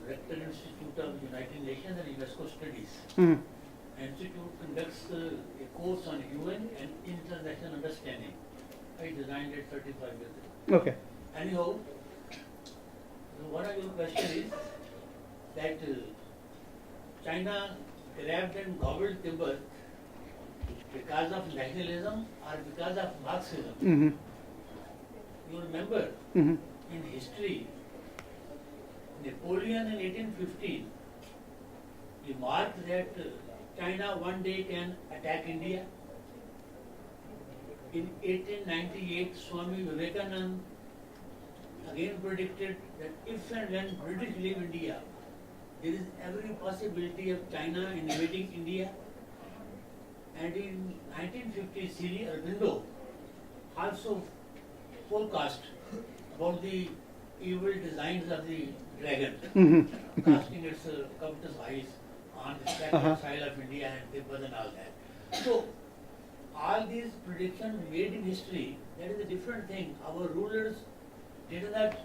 Rector Institute of United Nations and UNESCO Studies. Mm-hmm. Institute conducts a course on UN and international understanding. I designed it 35 years ago. Okay. anyhow, one of your question is that China grabbed and gobbled Tibet because of nationalism or because of Marxism. Mm-hmm. You remember Mm-hmm. in history, Napoleon in 1815, he marked that China one day can attack India. In 1898, Swami Vivekananda again predicted that if and when British leave India, there is every possibility of China invading India. And in 1950, Sri Aurobindo also forecast about the evil designs of the dragon, Mm-hmm. casting its covetous eyes on the sacred soil of India and Tibet and all that. So, all these predictions made in history, that is a different thing. Our rulers did not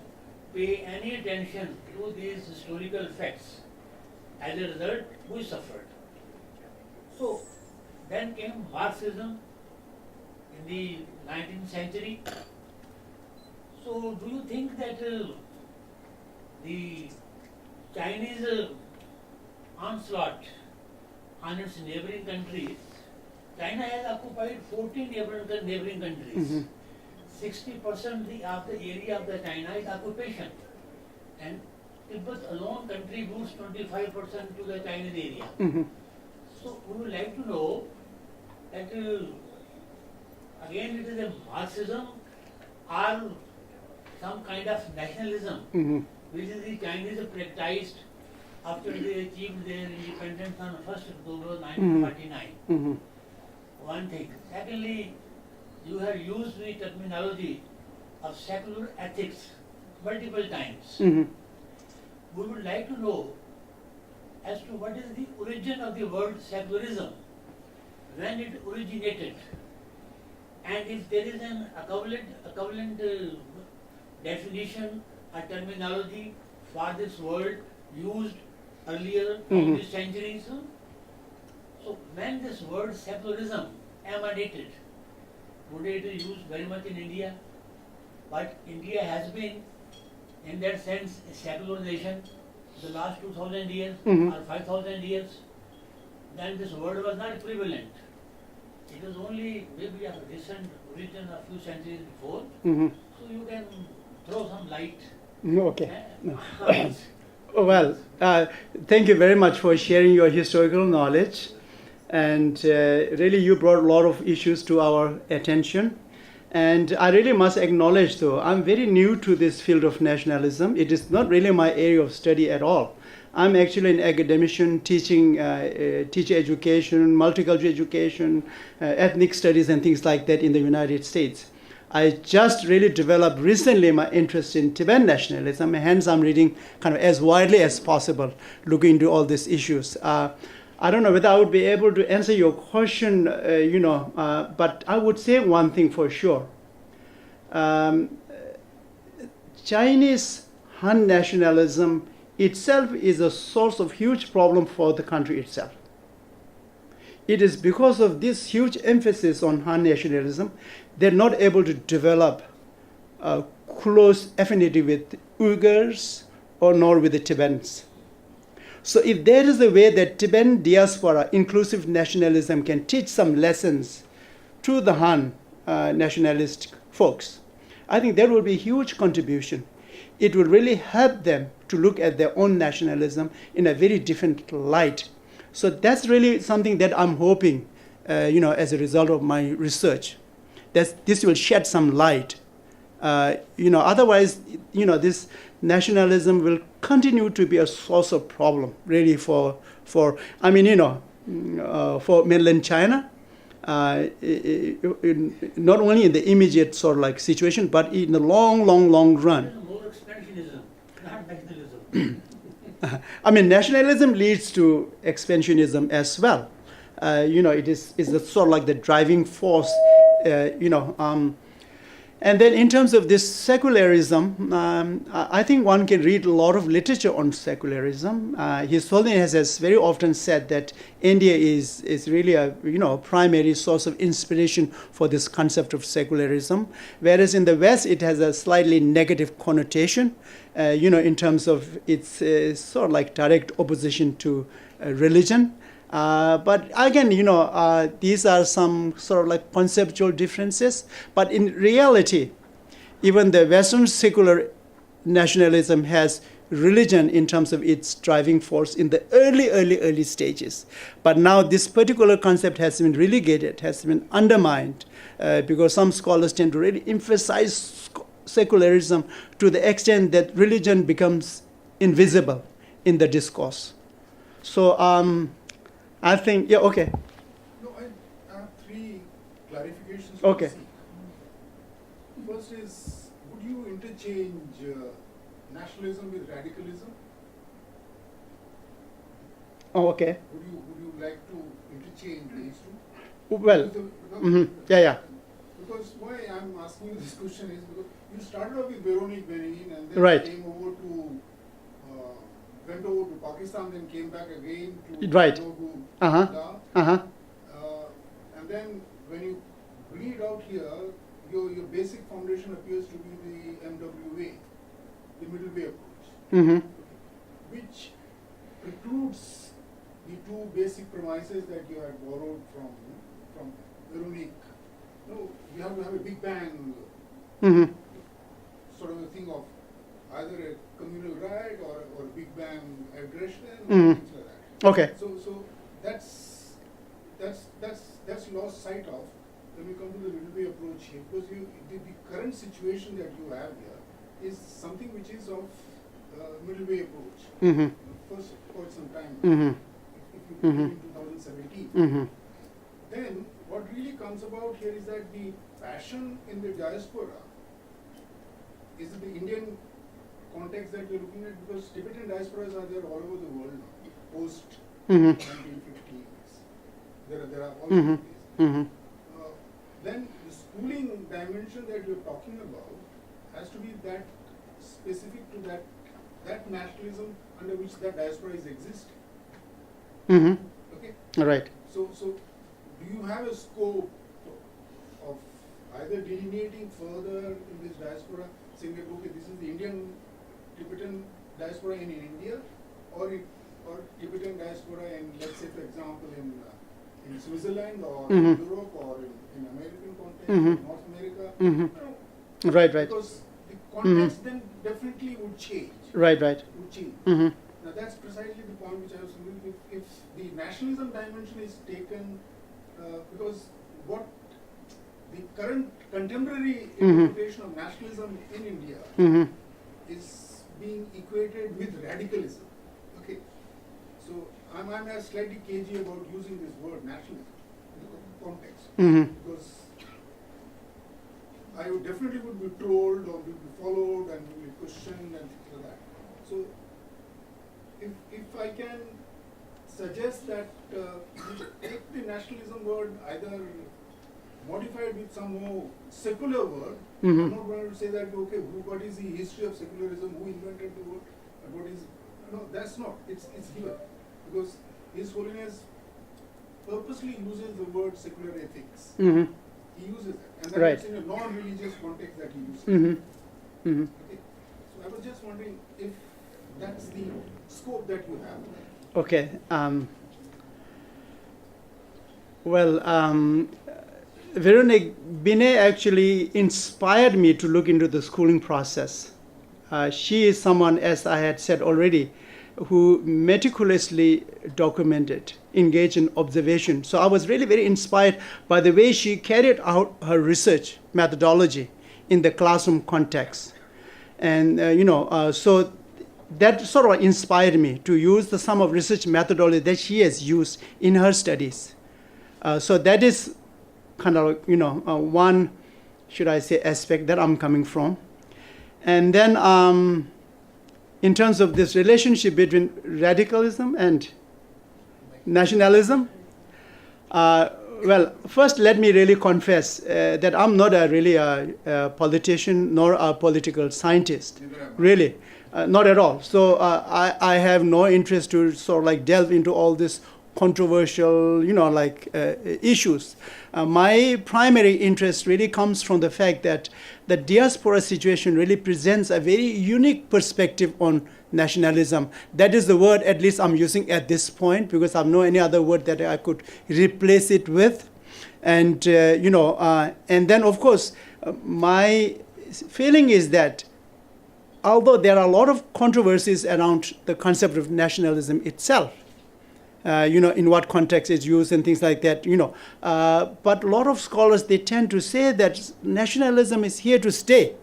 pay any attention to these historical facts. As a result, we suffered. So, then came Marxism in the 19th century. So, do you think that the Chinese onslaught on its neighboring countries, China has occupied 14 neighboring countries. Mm-hmm. 60% of the area of the China is occupation. And Tibet alone contributes 25% to the Chinese area. Mm-hmm. So we would like to know that again it is a Marxism or some kind of nationalism Mm-hmm. which is the Chinese practiced after they achieved their independence on 1st October 1949. Mm-hmm. One thing. Secondly, you have used the terminology of secular ethics multiple times. Mm-hmm. We would like to know as to what is the origin of the word secularism, when it originated, and if there is an equivalent definition or terminology for this word used earlier in the centuries. So when this word secularism emanated, today it is used very much in India, but India has been in that sense a secular nation the last 2000 years or 5000 years. Then this word was not prevalent. It was only maybe of a recent origin a few centuries before. Mm-hmm. So you can throw some light. Okay. eh, Well, thank you very much for sharing your historical knowledge. And really, you brought a lot of issues to our attention. And I really must acknowledge, though, I'm very new to this field of nationalism. It is not really my area of study at all. I'm actually an academician teaching teacher education, multicultural education, ethnic studies, and things like that in the United States. I just really developed recently my interest in Tibetan nationalism, hence I'm reading kind of as widely as possible, looking into all these issues. I don't know whether I would be able to answer your question, but I would say one thing for sure. Chinese Han nationalism itself is a source of huge problem for the country itself. It is because of this huge emphasis on Han nationalism, they're not able to develop a close affinity with Uyghurs or nor with the Tibetans. So if there is a way that Tibetan diaspora, inclusive nationalism, can teach some lessons to the Han nationalist folks, I think that will be a huge contribution. It will really help them to look at their own nationalism in a very different light. So that's really something that I'm hoping, as a result of my research, that this will shed some light. Otherwise, this nationalism will continue to be a source of problem, really, for mainland China, not only in the immediate sort of like situation, but in the long, long, long run. More expansionism, not nationalism. Nationalism leads to expansionism as well. It is sort of like the driving force. And then in terms of this secularism, I think one can read a lot of literature on secularism. His Holiness has very often said that India is really a primary source of inspiration for this concept of secularism, whereas in the West it has a slightly negative connotation, in terms of its sort of like direct opposition to religion. But again, these are some sort of like conceptual differences. But in reality, even the Western secular nationalism has religion in terms of its driving force in the early stages. But now this particular concept has been relegated, has been undermined, because some scholars tend to really emphasize secularism to the extent that religion becomes invisible in the discourse. So, I think, yeah, okay. No, I have three clarifications. Okay. First is, would you interchange nationalism with radicalism? Oh, okay. Would you like to interchange these two? Well, yeah. Because why I'm asking you this question is because you started off with Veronique Benin and then Right. came over to went over to Pakistan, then came back again to Right. Uganda. Uh-huh. And then when you read out here, your basic foundation appears to be the MWA, the middle way approach, which precludes the two basic premises that you had borrowed from Veronique. No, you have to have a Big Bang sort of a thing of either a communal right or a Big Bang aggression, things like that. Okay. So that's lost sight of when we come to the middle way approach here, because the current situation that you have here is something which is of middle way approach. First for some time, if you put it in 2017. Then what really comes about here is that the passion in the diaspora is the Indian context that we're looking at, because Tibetan diasporas are there all over the world now, post 1950s. There are all over the place. Then the schooling dimension that you're talking about has to be that specific to that nationalism under which that diaspora is existing. Okay? Right. So do you have a scope of either delineating further in this diaspora, saying that okay, this is the Indian Tibetan diaspora in India, or Tibetan diaspora in, let's say, for example, in Switzerland or in Europe or in American context, in North America? Right. Because the context then definitely would change. Right. Would change. Now that's precisely the point which I was making. If the nationalism dimension is taken, because what the current contemporary interpretation of nationalism in India is being equated with radicalism. Okay, so I'm slightly cagey about using this word nationalism in the context, because I would definitely be told or would be followed and would be questioned and things like that. So if I can suggest that take the nationalism word, either modified with some more secular word. I'm not going to say that, okay, what is the history of secularism, who invented the word, and what is, no, that's not, it's here. Because His Holiness purposely uses the word secular ethics. He uses it, and that's in a non-religious context that he uses it. Okay. So I was just wondering if that's the scope that you have. Okay. Veronique Binet actually inspired me to look into the schooling process. She is someone, as I had said already, who meticulously documented, engaged in observation. So I was really very inspired by the way she carried out her research methodology in the classroom context. And, so that sort of inspired me to use the some of research methodology that she has used in her studies. So that is kind of, one, should I say, aspect that I'm coming from. And then in terms of this relationship between radicalism and nationalism, Well, first let me really confess that I'm not really a politician nor a political scientist, really, not at all. So I have no interest to sort of like delve into all this controversial, issues. My primary interest really comes from the fact that the diaspora situation really presents a very unique perspective on nationalism. That is the word at least I'm using at this point, because I have no any other word that I could replace it with. And, and then of course, my feeling is that although there are a lot of controversies around the concept of nationalism itself, in what context it's used and things like that, but a lot of scholars, they tend to say that nationalism is here to stay.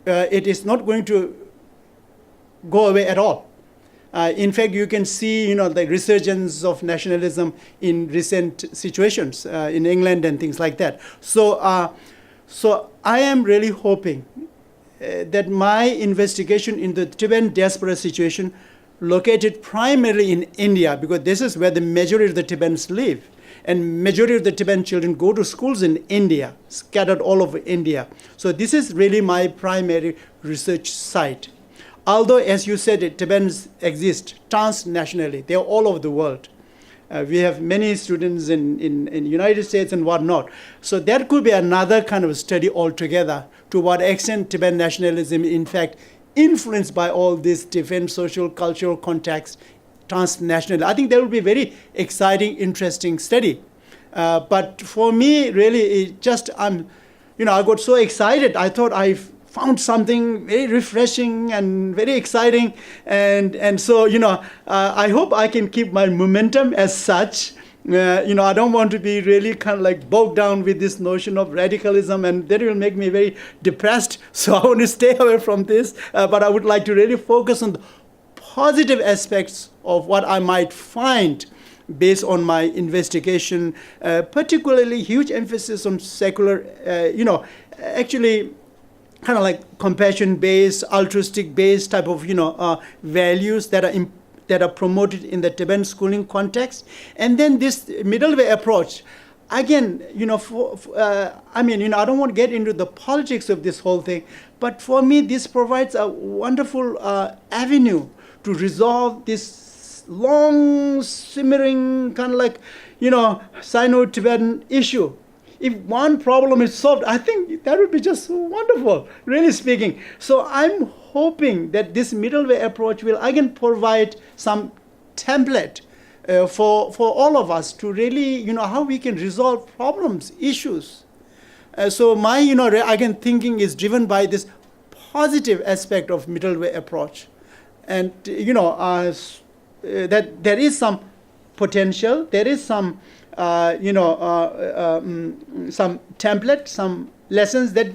It is not going to go away at all. In fact, you can see, the resurgence of nationalism in recent situations in England and things like that. So I am really hoping that my investigation in the Tibetan diaspora situation, located primarily in India, because this is where the majority of the Tibetans live, and majority of the Tibetan children go to schools in India, scattered all over India. So this is really my primary research site. Although, as you said, Tibetans exist transnationally. They're all over the world. We have many students in the United States and whatnot. So that could be another kind of study altogether, to what extent Tibetan nationalism, in fact, influenced by all this different social, cultural contexts transnationally. I think that would be a very exciting, interesting study. But for me, really, it just, I got so excited. I thought I found something very refreshing and very exciting. And so, I hope I can keep my momentum as such. I don't want to be really kind of like bogged down with this notion of radicalism, and that will make me very depressed. So I want to stay away from this, but I would like to really focus on the positive aspects of what I might find based on my investigation, particularly huge emphasis on secular, actually kind of like compassion-based, altruistic-based type of, values that are promoted in the Tibetan schooling context. And then this middle way approach, again, I don't want to get into the politics of this whole thing, but for me, this provides a wonderful avenue to resolve this long, simmering, kind of like, Sino-Tibetan issue. If one problem is solved, I think that would be just wonderful, really speaking. So I'm hoping that this middle way approach will again provide some template for all of us to really, how we can resolve problems, issues. So my, again, thinking is driven by this positive aspect of middle way approach. And, that there is some potential, there is some, some template, some lessons that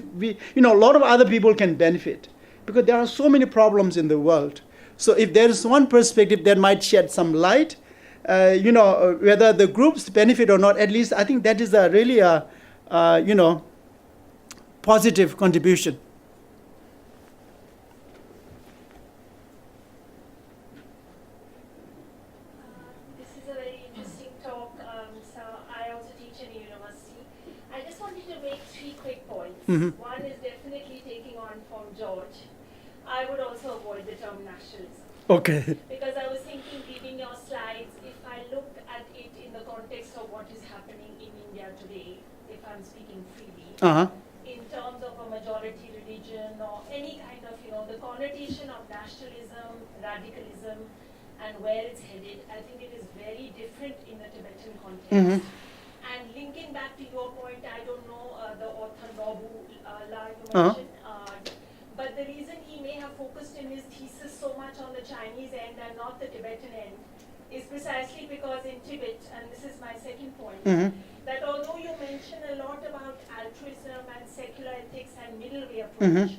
a lot of other people can benefit, because there are so many problems in the world. So if there is one perspective that might shed some light, whether the groups benefit or not, at least I think that is a really positive contribution. Mm-hmm. One is definitely taking on from George. I would also avoid the term nationalism. Okay. Because I was thinking, reading your slides, if I look at it in the context of what is happening in India today, if I'm speaking freely, in terms of a majority religion or any kind of, the connotation of nationalism, radicalism, and where it's headed, I think it is very different in the Tibetan context. Mm-hmm. And linking back to your point, I don't know the author Nobu La you mentioned, but the reason he may have focused in his thesis so much on the Chinese end and not the Tibetan end is precisely because in Tibet, and this is my second point, that although you mention a lot about altruism and secular ethics and middle way approach,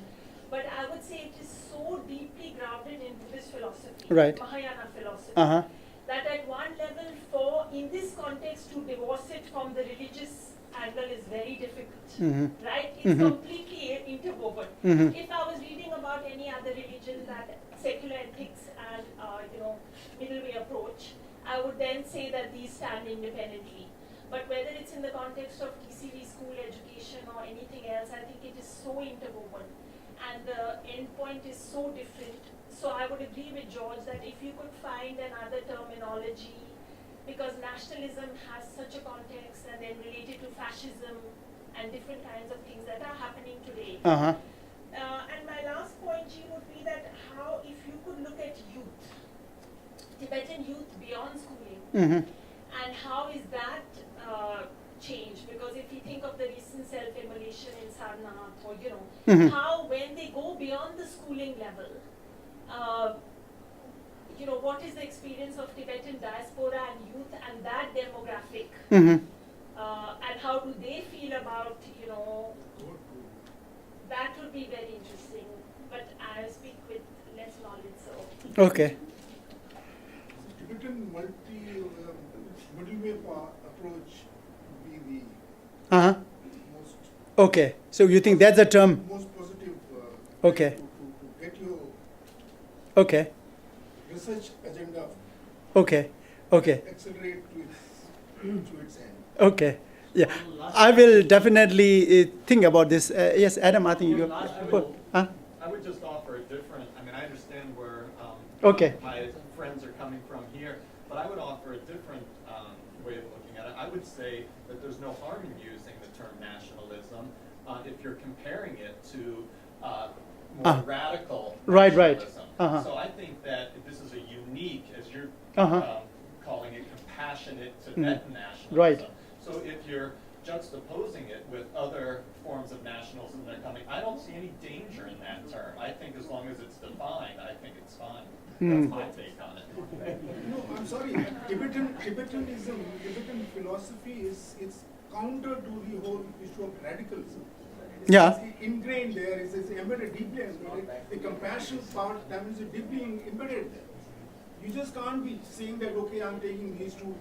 but I would say it is so deeply grounded in Buddhist philosophy, right. Mahayana philosophy, that at one level, in this context, to divorce it from the religious angle is very difficult, right? It's completely interwoven. If I was reading about any other religion, that secular ethics and middle way approach, I would then say that these stand independently. But whether it's in the context of TCV school education or anything else, I think it is so interwoven and the endpoint is so different. So I would agree with George that if you could find another terminology, because nationalism has such a context and then related to fascism and different kinds of things that are happening today. Uh-huh. And my last point, G, would be that how, if you could look at youth, Tibetan youth beyond schooling, and how is that changed? Because if you think of the recent self-immolation in Sarnath, or how when they go beyond the schooling level, what is the experience of Tibetan diaspora and youth and that demographic, and how do they feel about, that would be very interesting. But I speak with less knowledge, so. Okay. Tibetan middle way approach would be the Uh-huh. most Okay. So you think that's a term? most positive Okay. to get your Okay. research agenda Okay. Okay. accelerate to its end. Okay. Yeah. One last I will definitely think about this. Yes, Adam, I think you. One last Oh, huh? I would just offer a different, I understand where Okay. my friends are coming from here, but I would offer a different way of looking at it. I would say that there's no harm in using the term nationalism if you're comparing it to more radical Right, right. nationalism. Uh-huh. So I think that this is a unique, as you're Uh-huh. calling it, compassionate Tibetan nationalism. Right. So if you're juxtaposing it with other forms of nationalism that are coming, I don't see any danger in that term. I think as long as it's defined, I think it's fine. That's my take on it. No, I'm sorry. Tibetanism, Tibetan philosophy it's counter to the whole issue of radicalism. Yeah. It's ingrained there. It's embedded deeply embedded. The compassion part that is deeply embedded there. You just can't be saying that I'm taking these two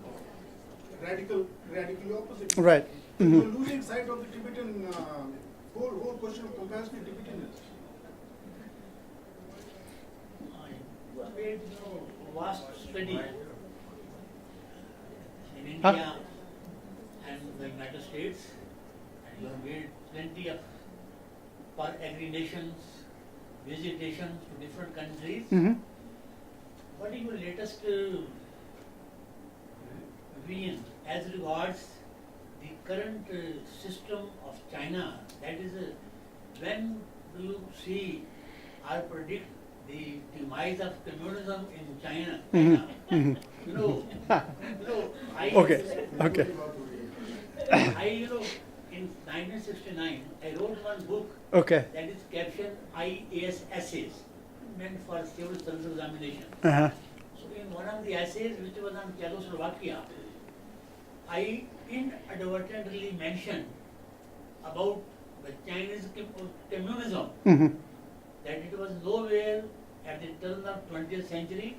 radically opposite. Right. You're losing sight of the Tibetan whole question of compassionate Tibetanism. I made vast study in India and the United States, and you have made plenty of peregrinations, visitations to different countries. What is your latest opinion as regards the current system of China? That is, when do you see or predict the demise of communism in China? I Okay. Okay. in 1969, I wrote one book Okay. that is captioned IAS essays, meant for civil service examination. Uh-huh. So in one of the essays, which was on Czechoslovakia, I inadvertently mentioned about the Chinese communism, that it was nowhere at the turn of 20th century.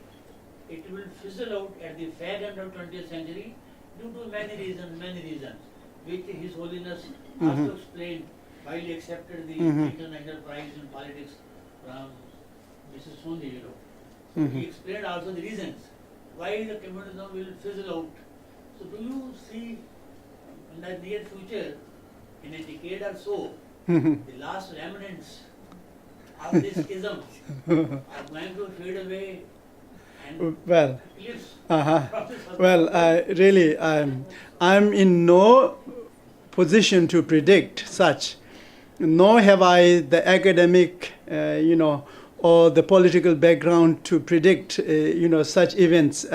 It will fizzle out at the fag end of 20th century due to many reasons, which His Holiness also explained while he accepted the International Prize in Politics from Mrs. Sondi. So he explained also the reasons why the communism will fizzle out. So do you see in the near future, in a decade or so, the last remnants of this ism are going to fade away and Well, eclipse uh-huh. process of Well, really, I'm in no position to predict such. Nor have I the academic, or the political background to predict, such events.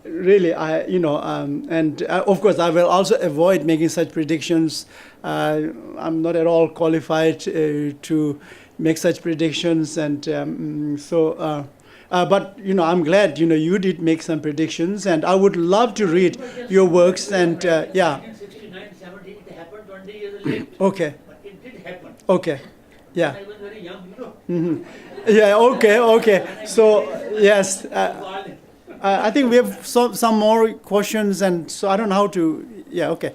Really, of course, I will also avoid making such predictions. I'm not at all qualified to make such predictions, and but I'm glad you did make some predictions, and I would love to read your works. And yeah. 1969, 70, it happened 20 years late. Okay. But it did happen. Okay. Yeah. I was very young, Yeah. Okay. Okay. So yes. I think we have some more questions, and so I don't know how to. Yeah, okay.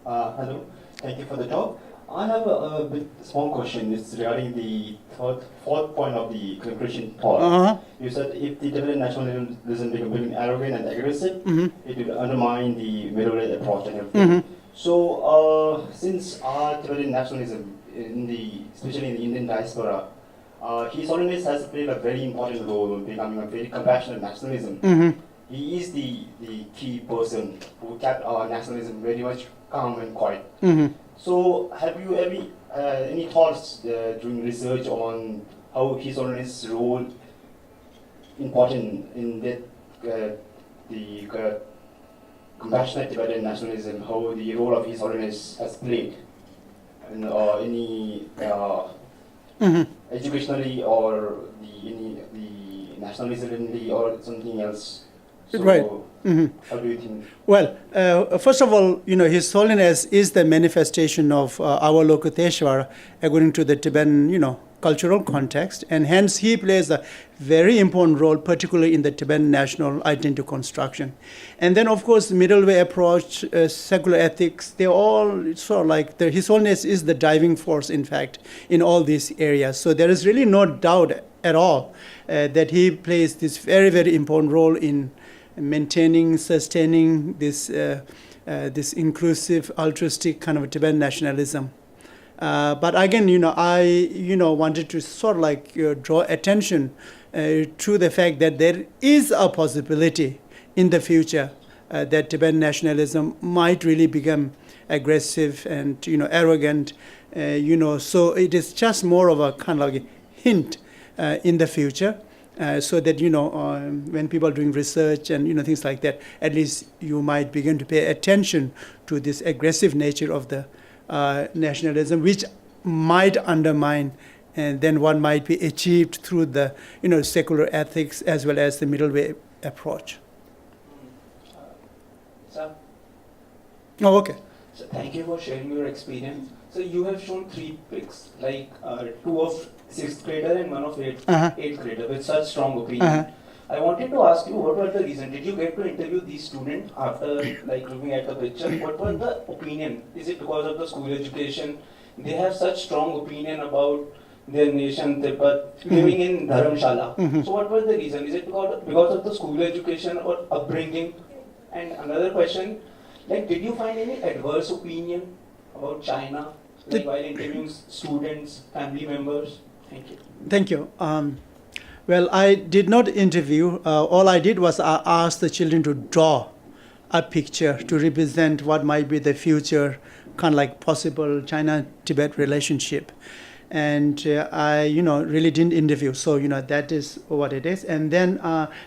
Hello, thank you for the talk. I have a bit small question. It's regarding the fourth point of the conclusion part. Uh-huh. You said if the Tibetan nationalism become arrogant and aggressive, it will undermine the middle way approach and everything. So, since Tibetan nationalism, especially in the Indian diaspora, His Holiness has played a very important role in becoming a very compassionate nationalism. He is the key person who kept our nationalism very much calm and quiet. So, have you ever any thoughts during research on how His Holiness' role important in that the compassionate Tibetan nationalism, how the role of His Holiness has played, and any educationally or the nationalismly or something else? So, Right. how do you think? Well, first of all, His Holiness is the manifestation of our Lokoteshvara according to the Tibetan, cultural context, and hence he plays a very important role, particularly in the Tibetan national identity construction. And then, of course, the middle way approach, secular ethics, they all sort of like, His Holiness is the driving force, in fact, in all these areas. So there is really no doubt at all that he plays this very, very important role in maintaining, sustaining this this inclusive, altruistic kind of Tibetan nationalism. But again, I wanted to sort of like draw attention to the fact that there is a possibility in the future that Tibetan nationalism might really become aggressive and arrogant. So it is just more of a kind of like a hint in the future. So that when people are doing research and things like that, at least you might begin to pay attention to this aggressive nature of the nationalism, which might undermine, and then what might be achieved through the secular ethics as well as the middle way approach. Sir, Oh, okay. so thank you for sharing your experience. So you have shown 3 pics, like 2 of 6th grader and 1 of 8th grader with such strong opinion. I wanted to ask you, what was the reason? Did you get to interview these students after looking at the picture? What was the opinion? Is it because of the school education? They have such strong opinion about their nation, Tibet, living in Dharamshala. So what was the reason? Is it because of the school education or upbringing? And another question, did you find any adverse opinion about China, while interviewing students, family members? Thank you. Thank you. Well, I did not interview. All I did was I asked the children to draw a picture to represent what might be the future kind of like possible China-Tibet relationship. And I, really didn't interview. So, that is what it is. And then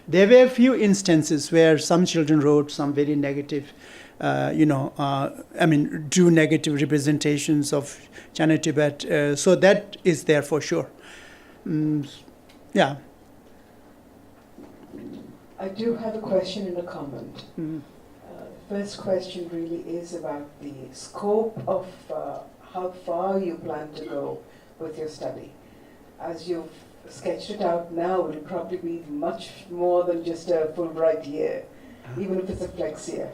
there were a few instances where some children wrote some very negative, do negative representations of China-Tibet. So that is there for sure. Yeah. I do have a question and a comment. First question really is about the scope of how far you plan to go with your study. As you've sketched it out now, it'll probably be much more than just a Fulbright year, even if it's a flex year.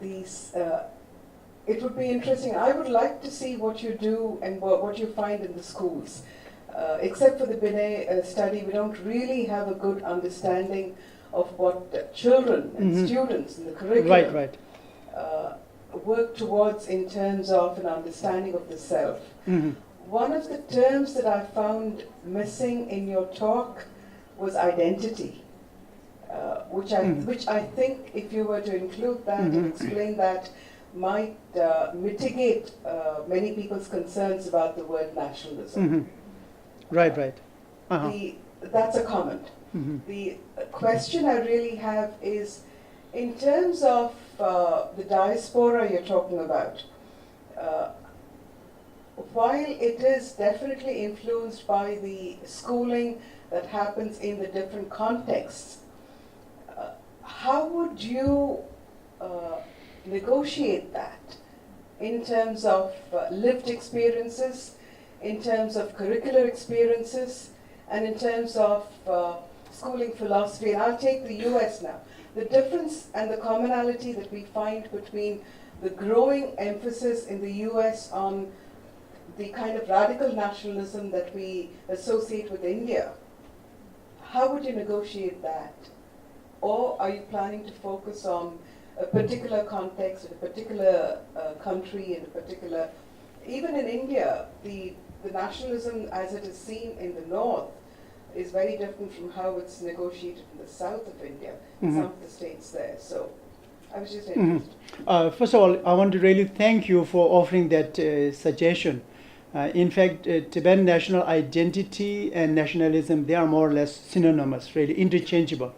It would be interesting. I would like to see what you do and what you find in the schools. Except for the Binet study, we don't really have a good understanding of what children and students in the curriculum work towards in terms of an understanding of the self. One of the terms that I found missing in your talk was identity, which I think if you were to include that and explain that might mitigate many people's concerns about the word nationalism. Right. That's a comment. The question I really have is, in terms of the diaspora you're talking about, while it is definitely influenced by the schooling that happens in the different contexts, how would you negotiate that in terms of lived experiences, in terms of curricular experiences, and in terms of schooling philosophy? And I'll take the US now. The difference and the commonality that we find between the growing emphasis in the US on the kind of radical nationalism that we associate with India, how would you negotiate that? Or are you planning to focus on a particular context, a particular country, in a particular... Even in India, the nationalism as it is seen in the north is very different from how it's negotiated in the south of India, in some of the states there. So I was just interested. First of all, I want to really thank you for offering that suggestion. In fact, Tibetan national identity and nationalism, they are more or less synonymous, really interchangeable.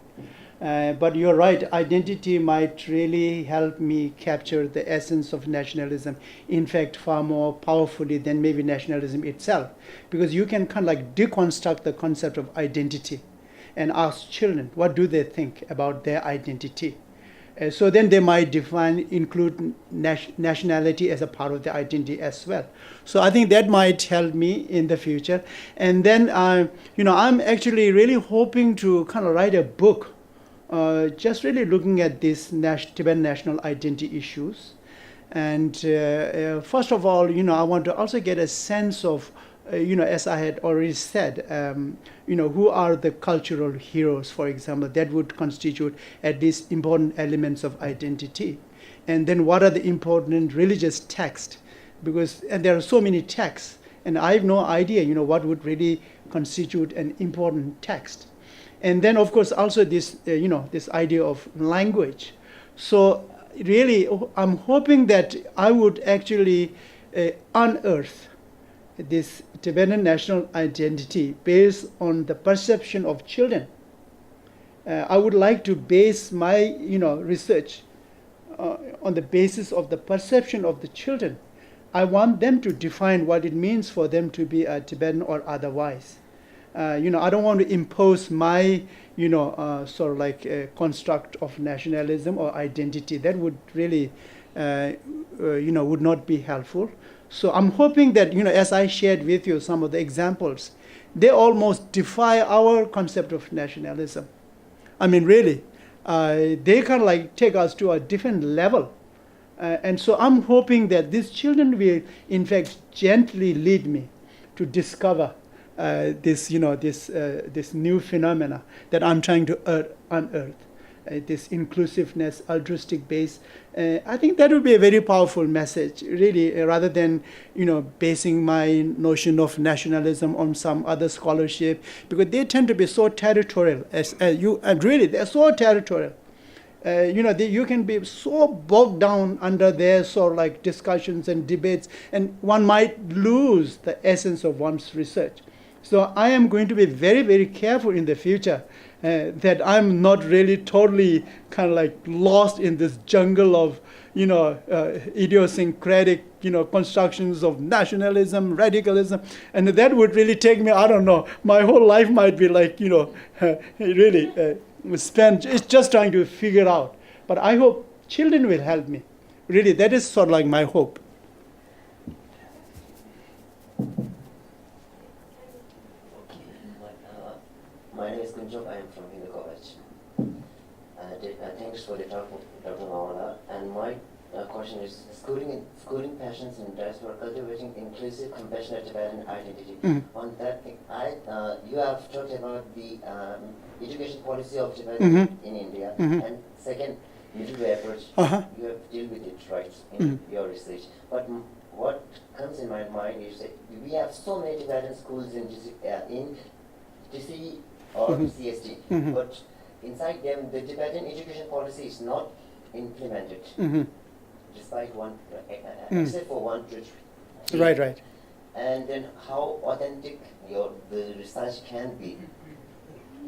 But you're right, identity might really help me capture the essence of nationalism, in fact, far more powerfully than maybe nationalism itself. Because you can kind of like deconstruct the concept of identity and ask children, what do they think about their identity? So then they might include nationality as a part of the identity as well. So I think that might help me in the future. And then, I'm actually really hoping to kind of write a book, just really looking at these Tibetan national identity issues. And first of all, I want to also get a sense of, as I had already said, who are the cultural heroes, for example, that would constitute at least important elements of identity. And then what are the important religious texts? And there are so many texts, and I have no idea, what would really constitute an important text. And then, of course, also this, this idea of language. So really, I'm hoping that I would actually unearth this Tibetan national identity based on the perception of children. I would like to base my, research on the basis of the perception of the children. I want them to define what it means for them to be a Tibetan or otherwise. I don't want to impose my, sort of like a construct of nationalism or identity. That would really, would not be helpful. So I'm hoping that, as I shared with you some of the examples, they almost defy our concept of nationalism. I mean, really, they kind of like take us to a different level. And so I'm hoping that these children will, in fact, gently lead me to discover this new phenomena that I'm trying to unearth. This inclusiveness, altruistic base. I think that would be a very powerful message, really, rather than, basing my notion of nationalism on some other scholarship, because they tend to be so territorial. And really, they're so territorial. You can be so bogged down under their sort of like discussions and debates, and one might lose the essence of one's research. So I am going to be very, very careful in the future that I'm not really totally kind of like lost in this jungle of, idiosyncratic, constructions of nationalism, radicalism. And that would really take me, I don't know, my whole life might be like, really spent just trying to figure out. But I hope children will help me. Really, that is sort of like my hope. My name is Phuntsog. I am from Hindu College. Thanks for the talk, Dr. Nawang. And my question is, schooling passions in diaspora, cultivating inclusive, compassionate Tibetan identity. On that thing, you have talked about the education policy of Tibetan in India, and second, middle way approach. You have dealt with it right in your research. But what comes in my mind is that we have so many Tibetan schools in TC or CST, but inside them the Tibetan education policy is not implemented, despite one, except for one church. Right. And then how authentic the research can be.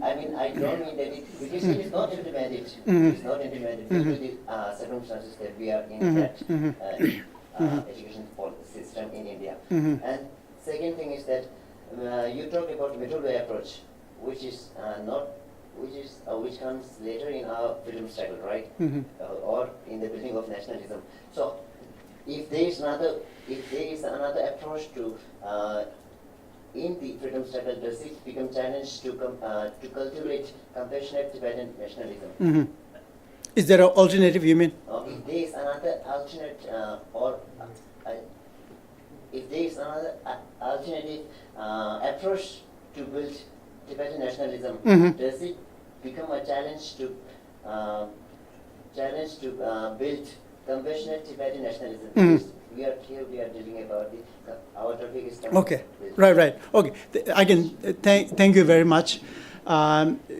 I mean, I don't mean that because it is not implemented. It is not implemented due to the circumstances that we are in that education system in India. And second thing is that you talked about middle way approach, which comes later in our freedom struggle, right? Or in the building of nationalism. So, if there is another approach to in the freedom struggle, does it become challenged to cultivate compassionate Tibetan nationalism? Is there an alternative, you mean? If there is another alternate if there is another alternative approach to build Tibetan nationalism, does it become a challenge to build compassionate Tibetan nationalism? Because we are here, we are dealing about our topic is okay, right. Okay, again, thank you very much.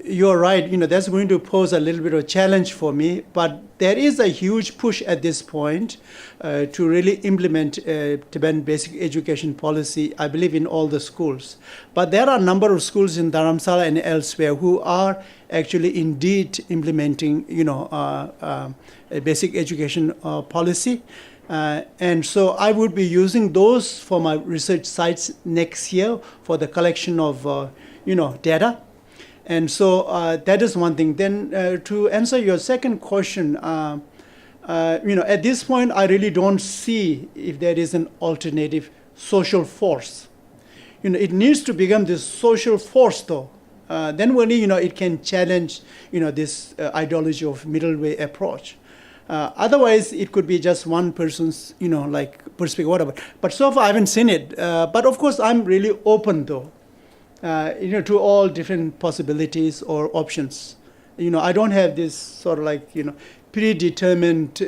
You're right. That's going to pose a little bit of a challenge for me. But there is a huge push at this point to really implement Tibetan basic education policy, I believe, in all the schools. But there are a number of schools in Dharamsala and elsewhere who are actually indeed implementing, a basic education policy. And so I would be using those for my research sites next year for the collection of, data. And so that is one thing. Then to answer your second question, at this point, I really don't see if there is an alternative social force. It needs to become this social force, though. Then only, it can challenge, this ideology of middle way approach. Otherwise, it could be just one person's, perspective, whatever. But so far, I haven't seen it. But of course, I'm really open, though. To all different possibilities or options. I don't have this sort of predetermined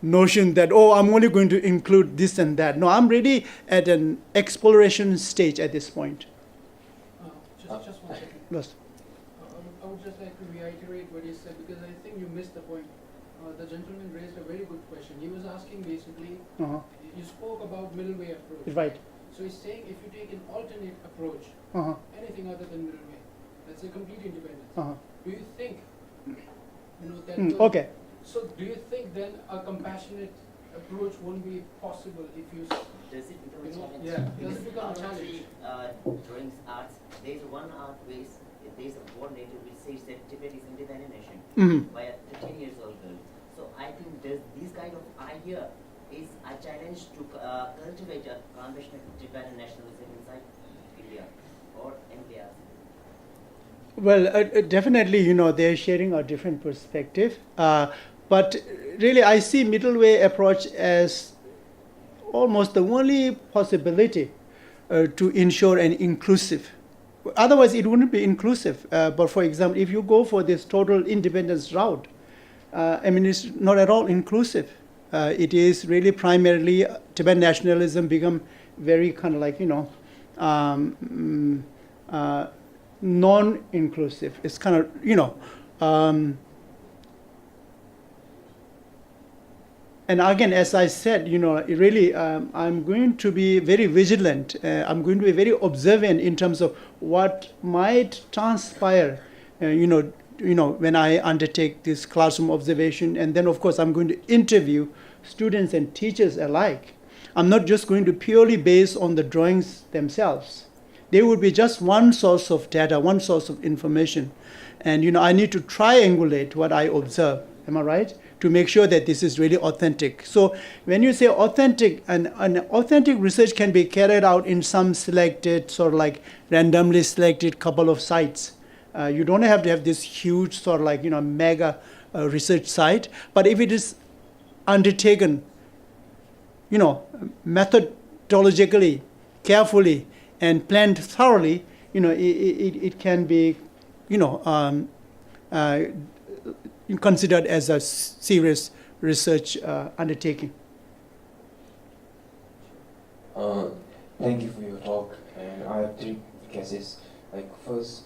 notion that, I'm only going to include this and that. No, I'm really at an exploration stage at this point. Just 1 second. Yes. I would just like to reiterate what he said, because I think you missed the point. The gentleman raised a very good question. He was asking basically, you spoke about middle way approach. Right. So he's saying if you take an alternate approach, anything other than middle way, let's say complete independence, do you think, that okay. So do you think then a compassionate approach won't be possible if you does it become a challenge? Yeah, does it become a Out of challenge? the drawings arts, there is one art ways, there is a board native which says that Tibet is independent nation by a 13 years old girl. So I think this kind of idea is a challenge to cultivate a conventional Tibetan nationalism inside India or India. Well, definitely, they're sharing a different perspective. But really, I see middle way approach as almost the only possibility to ensure an inclusive. Otherwise, it wouldn't be inclusive. But for example, if you go for this total independence route, it's not at all inclusive. It is really primarily Tibetan nationalism become very kind of non-inclusive. It's kind of, and again, as I said, really, I'm going to be very vigilant. I'm going to be very observant in terms of what might transpire, when I undertake this classroom observation. And then, of course, I'm going to interview students and teachers alike. I'm not just going to purely base on the drawings themselves. They would be just one source of data, one source of information. And, I need to triangulate what I observe. Am I right? To make sure that this is really authentic. So when you say authentic, an authentic research can be carried out in some selected, sort of like randomly selected couple of sites. You don't have to have this huge sort of like, mega research site. But if it is undertaken, methodologically, carefully, and planned thoroughly, it can be, considered as a serious research undertaking. Thank you for your talk. And I have 3 cases. First,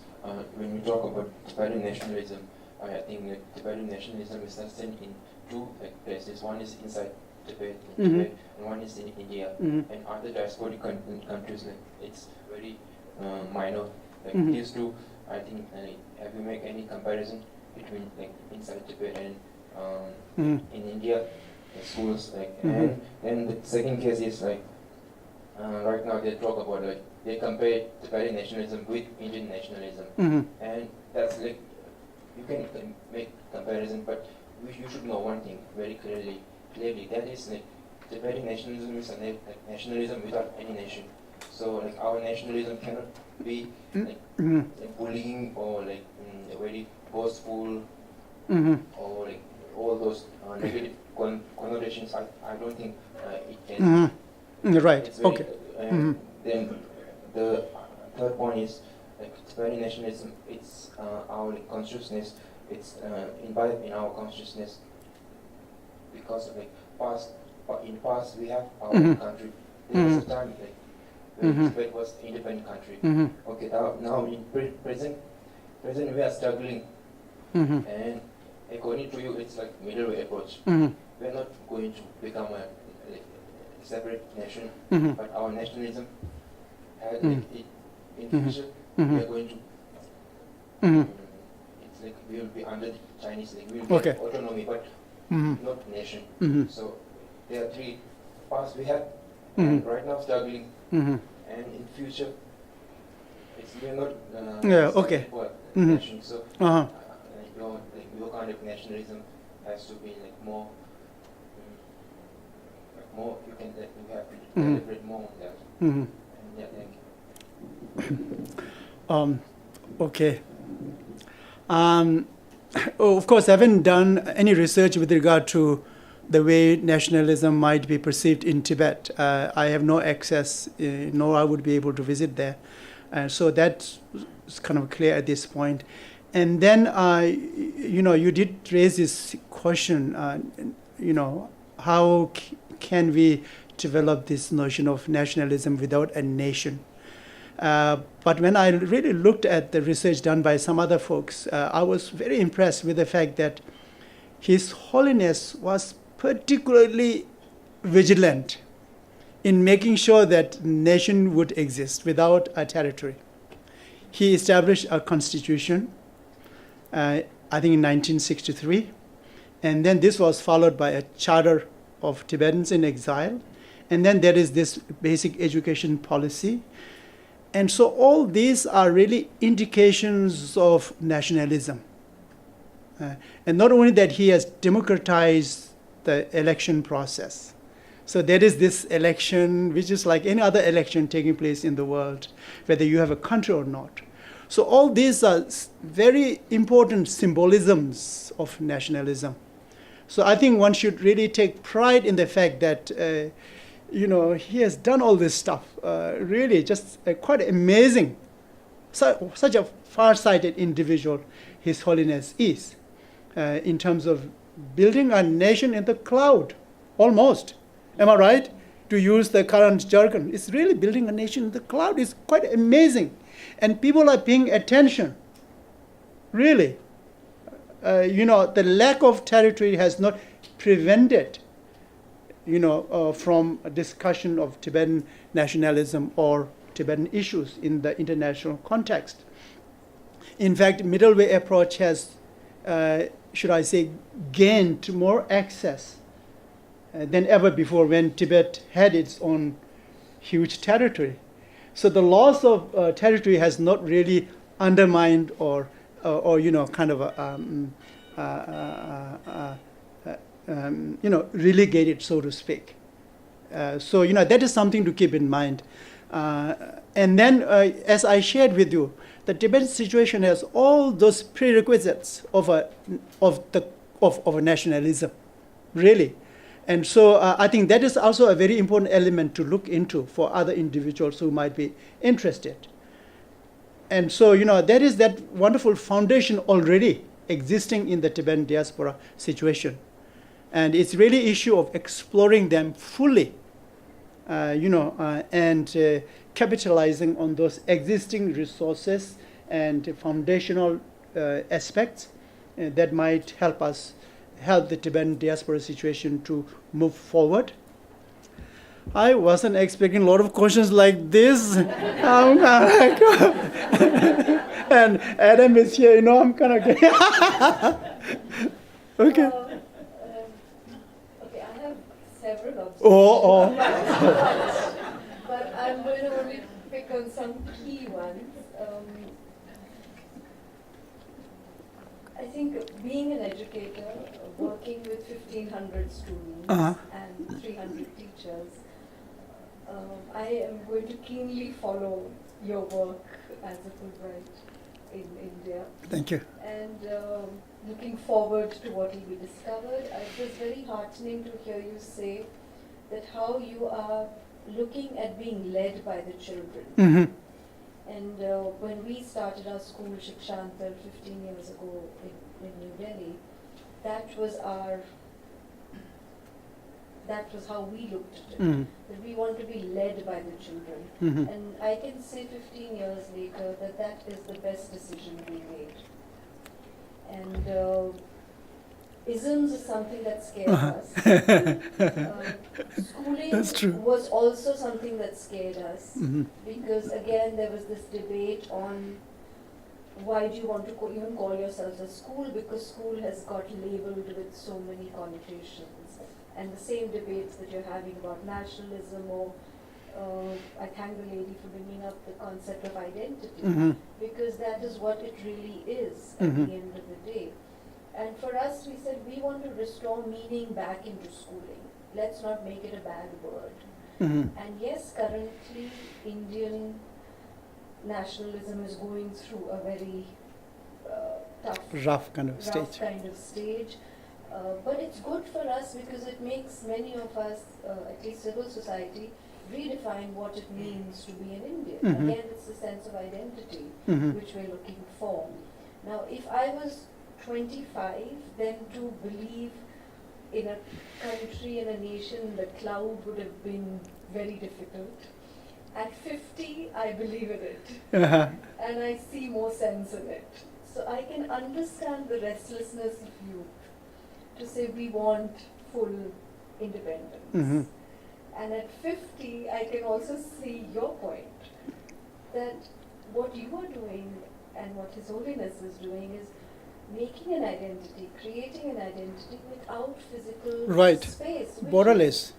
when we talk about Tibetan nationalism, I think that Tibetan nationalism is sustained in 2 places. One is inside Tibet, Tibet, and one is in India. And other diasporic countries, it's very minor. These 2, I think, have you make any comparison between inside Tibet and in India schools? And then the second case is right now they talk about they compare Tibetan nationalism with Indian nationalism, and that's you can make comparison, but you should know one thing very clearly. That is Tibetan nationalism is a nationalism without any nation. So our nationalism cannot be bullying or very boastful or all those negative connotations. I don't think it can Right. It's very, Okay. Then the third point is like Tibetan nationalism. It's our like, consciousness. It's imbibed in our consciousness because of like past. In past we have our own country. There was a time like when Tibet was independent country. Okay, now in present we are struggling, and according to you, it's like middle way approach. We are not going to become a like, separate nation, but our nationalism has like, in future we are going to. It's like we will be under the Chinese. Like we will get autonomy, but not nation. So there are three paths we have, and right now struggling, and in future, we are not for nation. So your kind of nationalism has to be like more. More you can you have to deliberate more on that. And yeah, thank you. Okay. Of course, I haven't done any research with regard to the way nationalism might be perceived in Tibet. I have no access, nor I would be able to visit there. So that's kind of clear at this point. And then, you did raise this question, how can we develop this notion of nationalism without a nation? But when I really looked at the research done by some other folks, I was very impressed with the fact that His Holiness was particularly vigilant in making sure that nation would exist without a territory. He established a constitution, I think in 1963, and then this was followed by a charter of Tibetans in exile, and then there is this basic education policy. And so all these are really indications of nationalism. And not only that, he has democratized the election process. So there is this election, which is like any other election taking place in the world, whether you have a country or not. So all these are very important symbolisms of nationalism. So I think one should really take pride in the fact that, he has done all this stuff. Really, just quite amazing. Such a far-sighted individual His Holiness is, in terms of building a nation in the cloud, almost. Am I right? To use the current jargon, it's really building a nation in the cloud. It's quite amazing, and people are paying attention. Really. The lack of territory has not prevented, from a discussion of Tibetan nationalism or Tibetan issues in the international context. In fact, middle way approach has, gained more access than ever before when Tibet had its own huge territory. So the loss of territory has not really undermined or relegated, so to speak. That is something to keep in mind. And then, as I shared with you, the Tibetan situation has all those prerequisites of a nationalism, really. And so I think that is also a very important element to look into for other individuals who might be interested. And so, there is that wonderful foundation already existing in the Tibetan diaspora situation. And it's really an issue of exploring them fully, and capitalizing on those existing resources and foundational aspects that might help the Tibetan diaspora situation to move forward. I wasn't expecting a lot of questions like this. And Adam is here, I'm kind of okay. Okay, I have several observations. But I'm going to only pick on some key ones. I think being an educator, working with 1,500 students and 300 teachers, I am going to keenly follow your work as a Fulbright in India. Thank you. And looking forward to what will be discovered. It was very heartening to hear you say that how you are looking at being led by the children. Mm-hmm. And when we started our school, Shikshantar, 15 years ago in New Delhi, that was how we looked at it. Mm-hmm. That we want to be led by the children. Mm-hmm. And I can say 15 years later that that is the best decision we made. And isms is something that scared us. Schooling That's true. was also something that scared us. Mm-hmm. Because again, there was this debate on why do you want to even call yourselves a school, because school has got labeled with so many connotations. And the same debates that you're having about nationalism, or I thank the lady for bringing up the concept of identity, Mm-hmm. because that is what it really is at Mhm. the end of the day. And for us, we said we want to restore meaning back into schooling. Let's not make it a bad word. Mm-hmm. And yes, currently Indian nationalism is going through a very tough, Rough kind of stage. kind of stage. But it's good for us because it makes many of us, at least civil society, redefine what it means to be an Indian. Mhm. Again, it's a sense of identity Mhm. which we're looking for. Now, if I was 25, then to believe in a country, in a nation, the cloud would have been very difficult. At 50, I believe in it. Uh-huh. And I see more sense in it. So I can understand the restlessness of youth to say we want full independence. Mhm. And at 50, I can also see your point that what you are doing and what His Holiness is doing is making an identity, creating an identity without physical Right. space. Which Borderless. is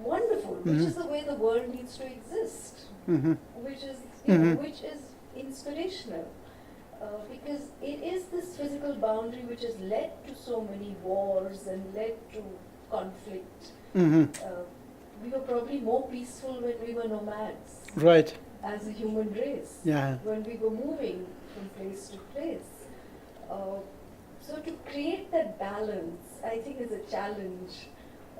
wonderful, which Mhm. is the way the world needs to exist, Mm-hmm. which is, Mhm. which is inspirational. Because it is this physical boundary which has led to so many wars and led to conflict. Mm-hmm. We were probably more peaceful when we were nomads Right. as a human race, Yeah. when we were moving from place to place. So to create that balance, I think is a challenge.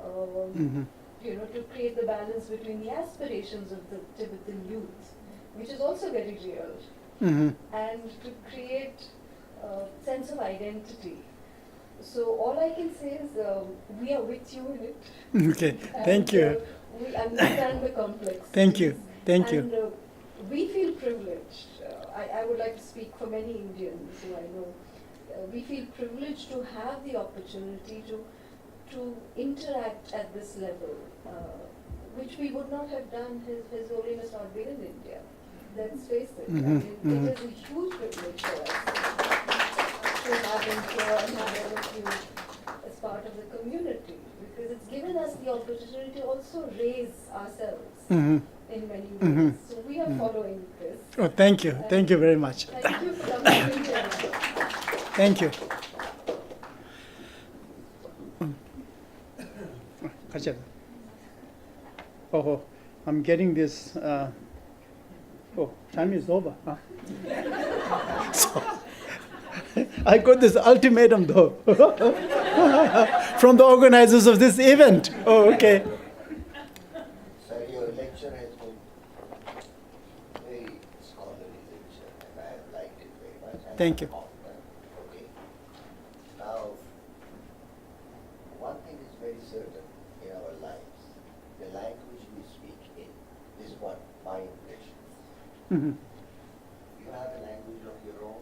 Mm-hmm. To create the balance between the aspirations of the Tibetan youth, which is also very real, Mm-hmm. and to create a sense of identity. So all I can say is we are with you in it. Okay. And, Thank you. We understand the complexities. Thank you. Thank you. And we feel privileged. I would like to speak for many Indians who I know. We feel privileged to have the opportunity to interact at this level, which we would not have done His Holiness not been in India. Let's face it. Mhm, mhm. It is a huge privilege for us to have him here and have all of you as part of the community, because it's given us the opportunity to also raise ourselves Mm-hmm. in many ways. Mhm. So we are following this. Oh, thank you. Thank you very much. Thank you for coming here. Thank you. Oh, I'm getting this. Time is over. Huh? So, I got this ultimatum though from the organizers of this event. Oh, okay. Sir, your lecture has been very scholarly lecture, and I have liked it very much. And Thank you. Okay. Now, one thing is very certain in our lives: the language we speak in is what my impression. Mm-hmm. You have a language of your own.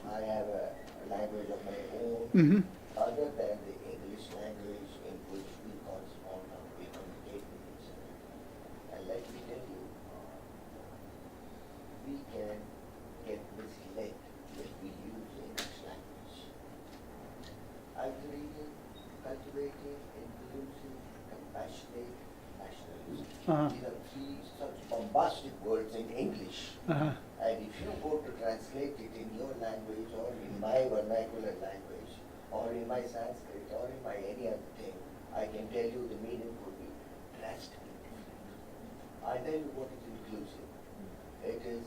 I have a language of my own. Mm-hmm. Other than the English language in which we correspond and we communicate with each other. And let me tell you, we can get misled if we use English language. I believe in cultivating inclusive, compassionate nationalism. Uh-huh. These are three such bombastic words in English. Uh-huh. And if you go to translate it in your language or in my vernacular language or in my Sanskrit or in my any other thing, I can tell you the meaning would be drastically different. I tell you what is inclusive. It is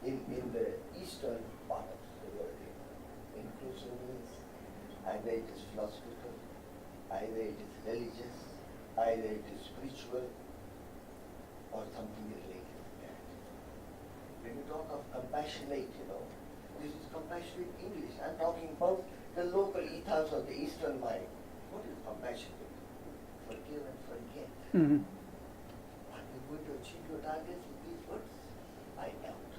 in the eastern part of the world. Inclusive means either it is philosophical, either it is religious, either it is spiritual, or something related to that. When you talk of compassionate, this is compassionate English. I'm talking about the local ethos of the Eastern mind. What is compassionate? Forgive and forget. Are you going to achieve your targets with these words? I doubt.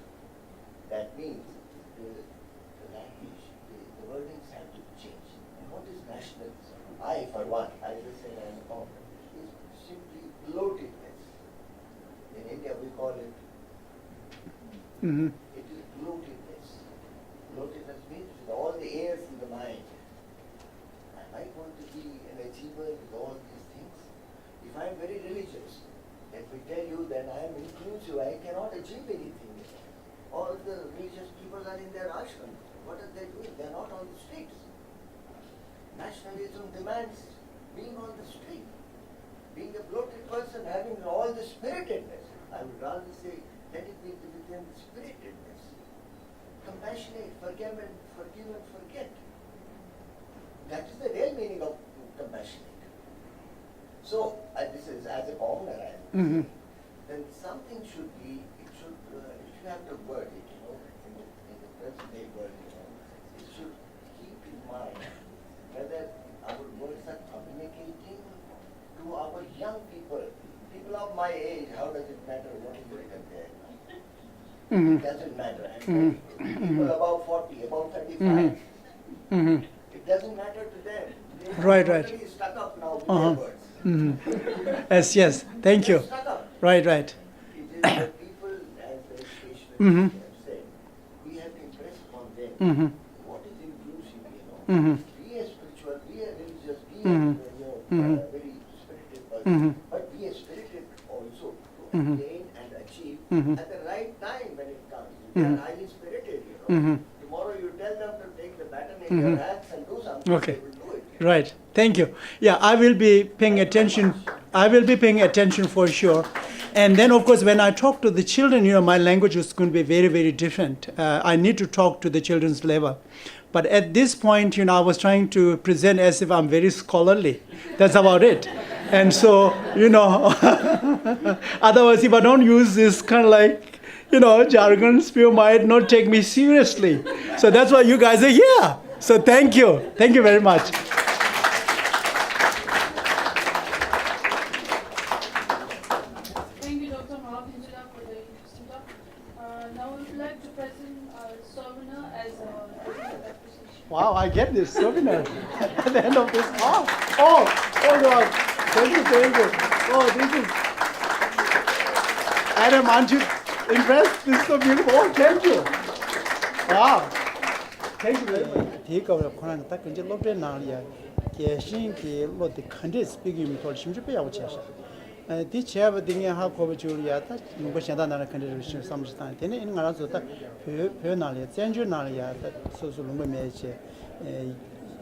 That means the language, the wordings have to change. And what is nationalism? I, for one, I just say I'm common, is simply bloatedness. In India we call it, it is bloatedness. Bloatedness means with all the airs in the mind. Am I going to be an achiever with all these things? If I am very religious, let me tell you that I am inclusive, I cannot achieve anything. All the religious people are in their ashram. What are they doing? They are not on the streets. Nationalism demands being on the street, being a bloated person, having all the spiritedness. I would rather say, let it be within the spiritedness. Compassionate, forgive and forget. That is the real meaning of compassionate. So, this is as a commoner, then something should be, if you have to word it, in the present day world, it should keep in mind whether our words are communicating to our young people. People of my age, how does it matter what is written there? It doesn't matter. And people above 40, above 35, it doesn't matter to them. They are totally stuck up now with their words. Yes, thank you. Stuck up. Right. It is the people, as the educationalists have said, we have to impress upon them what is inclusive, Be a spiritual, be a religious, be a very spirited person, but be a spirited also to attain and achieve at the right time when it comes. They are highly spirited, Tomorrow you tell them to take the baton in your hands and do something, Okay. they will do it. Right. Thank you. Yeah, I will be paying attention. For sure. And then, of course, when I talk to the children, my language is going to be very, very different. I need to talk to the children's level. But at this point, I was trying to present as if I'm very scholarly. That's about it. And so, otherwise, if I don't use this kind of like, jargon, people might not take me seriously. So that's why you guys are here. So thank you. Thank you very much. Thank you, Dr. Nawang for the interesting talk. Now we would like to present Souvenir as a appreciation. Wow, I get this souvenir at the end of this. Oh God. Thank you. Oh, this is. Adam, aren't you impressed? This is so beautiful. Oh, thank you. Wow. Thank you very much. Take over Koran. That can just look at now. Geshin ki lot the country speaking with all shimju pe yawo chesha. Di cheba dinge ha ko julia ta ngo shenda na country shim samstan. Tene in ngara zo ta pyo na le zenju na ya ta so so lungme me che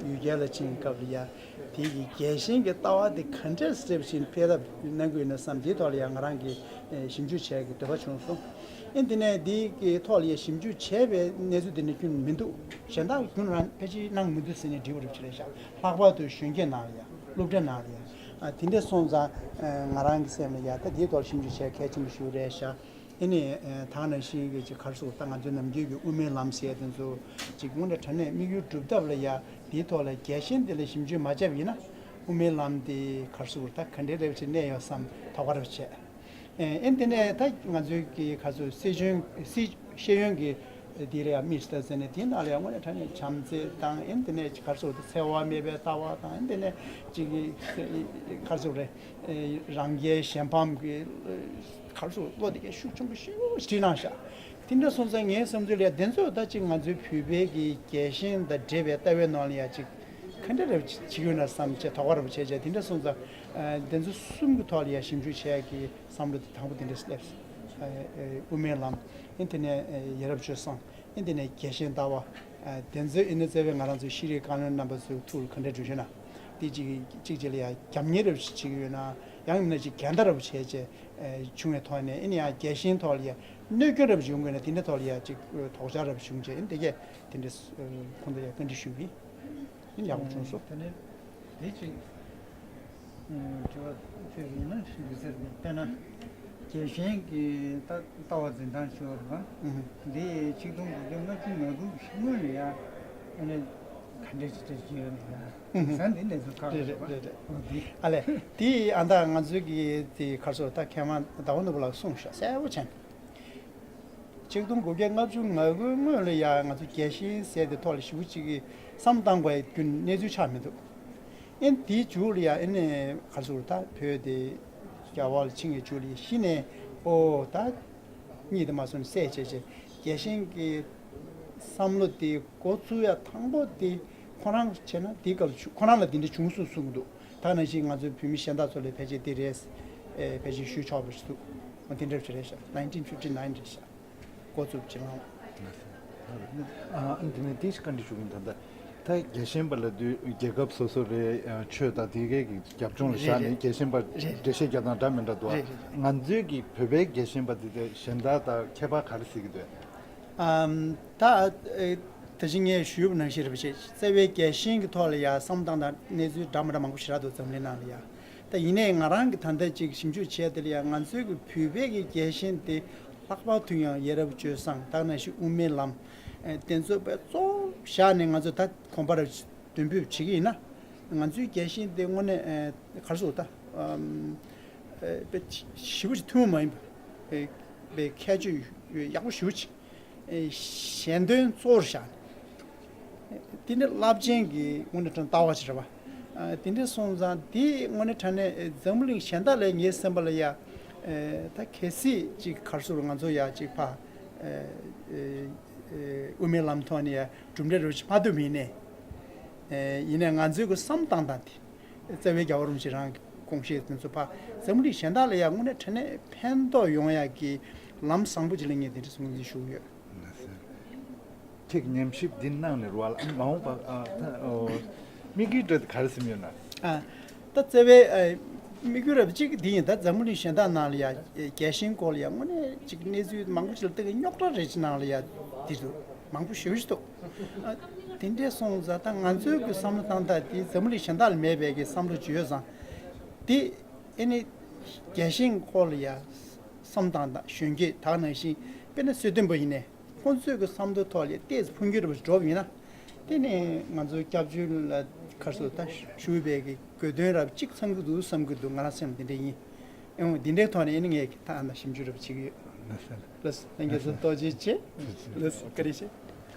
yu la chin ka ya. Di geshin ke tawa the country step shin pe da nangu na sam di to ya ngara ki shimju che ki to ba chung so. 인디네 디기 토리에 심주 체베 내주되는 균 민도 현다 균란 배지 낭 문두스니 디오르 치레샤 파바도 슌게 나리아 롭데 나리아 아 딘데 손자 마랑기 셈이야다 디도 심주 체 개침 슈레샤 이니 다는 시기 지 갈수 땅안 좀 남기기 우메 람시에든소 지금은 전에 미 유튜브다블이야 디토래 개신들 심주 맞아비나 우메 람디 갈수 딱 컨데레 치네요 삼 타와르체 인터넷 다 가지고 가서 세준기 디레아 미스터 세네틴 알야 뭐냐 타니 참제 땅 인터넷 가서 세와 메베 타와 땅 인터넷 지기 가서 그래 랑게 샴팜 가서 어디게 슈좀 스티나샤 틴더 선생의 섬들이야 된소다 지금 아주 퓨베기 계신 더 데베 따웨 놀이야 지 근데 지구나 삼체 타와르 체제 틴더 선자 된소 숨부터리아 심주체기 삼르 타부딘데 스텝스 우메람 인터넷 여럽주선 인터넷 계신다와 된소 있는 제베 말한서 시리 가는 넘버스 툴 컨데 주시나 디지 지지리아 감녀를 지구나 양면지 견다르 체제 중에 토네 이니야 계신 토리아 느껴르 중간에 딘데 토리아 지 도자르 중제 인데게 딘데 콘데 컨디슈비 인양 중소 때네 대지 저 저기는 비슷해 때나 계신기 따와진단 쇼가 네 지금 우리가 지금 너무 힘을이야 아니 간데지지야 산데서 가서 알레 디 안다 안주기 디 가서 딱 캐만 다운도 불러 송샤 세우찬 지금 고객가 중 먹으면야 아주 계신 세대 돌시 우치기 삼당과의 균 내주 참여도 인디 줄이야 인에 가서다 표대 야월 칭의 줄이 신의 오다 니도 마선 세제제 계신기 삼로디 고추야 탕보디 권한 제나 디가 권한을 딘데 중수수도 다는 신 아주 비미션다 소리 베지디레스 베지 슈처버스도 원딘데 트레샤 1959 고추 지마 인터넷 디스 컨디션인데 다 계신발도 계급 소소의 최다 되게 caption 샤니 계신발 대세 자나다면도 만지기 베베 계신발데 신다다 개발 가르치기도 다 대신에 쉬우는 시르비시 세베 계신 토리아 삼당다 내주 담다 망고시라도 점내나리아 다 이내 나랑 단대직 심주 지야들이야 안수그 퓨베기 계신데 학바투야 예럽주상 당나시 우메람 텐소베 소 샤는 아주 다 콤바를 준비 지기나 안주 계신데 오늘 갈 수 없다 베 시부지 투모임 베 캐주 야구 시부지 현대 소르샤 딘데 랍쟁기 오늘 좀 따와지라 봐 딘데 손자 디 오늘 전에 점링 현달에 예선발이야 다 캐시 지 갈수로 간조야 지파 우메람토니아 좀레로 파도미네 이내 간주고 삼당단티 저외 겨울음시랑 공시했던 소파 점리 현달에야 오늘 전에 팬도 용야기 람상부질링이 되는 순지 쇼요 책임십 딘나는 로알 마음바 미기드 가르치면나 따제베 미규럽 지 디다 잠물이 현다 나리아 개신 콜이야 뭐네 지금 내주 망부실 때 녀크라 레지나리아 디도 망부 쉬우시도 딘데 손자 땅 안주 그 삼탄다 디 잠물이 현다 메베게 삼로 주여상 디 에니 개신 콜이야 삼단다 슌게 다는시 베네 스든 보이네 폰스 그 삼도 토리 데스 풍기르 드롭이나 디네 만주 갑줄 가서다 슈베게 그대로 찍상도 삼고도 나라셈 딘데 딘데 토네 있는 게 다나 심주로 지기 플러스 땡겨서 또 지치 플러스 그리시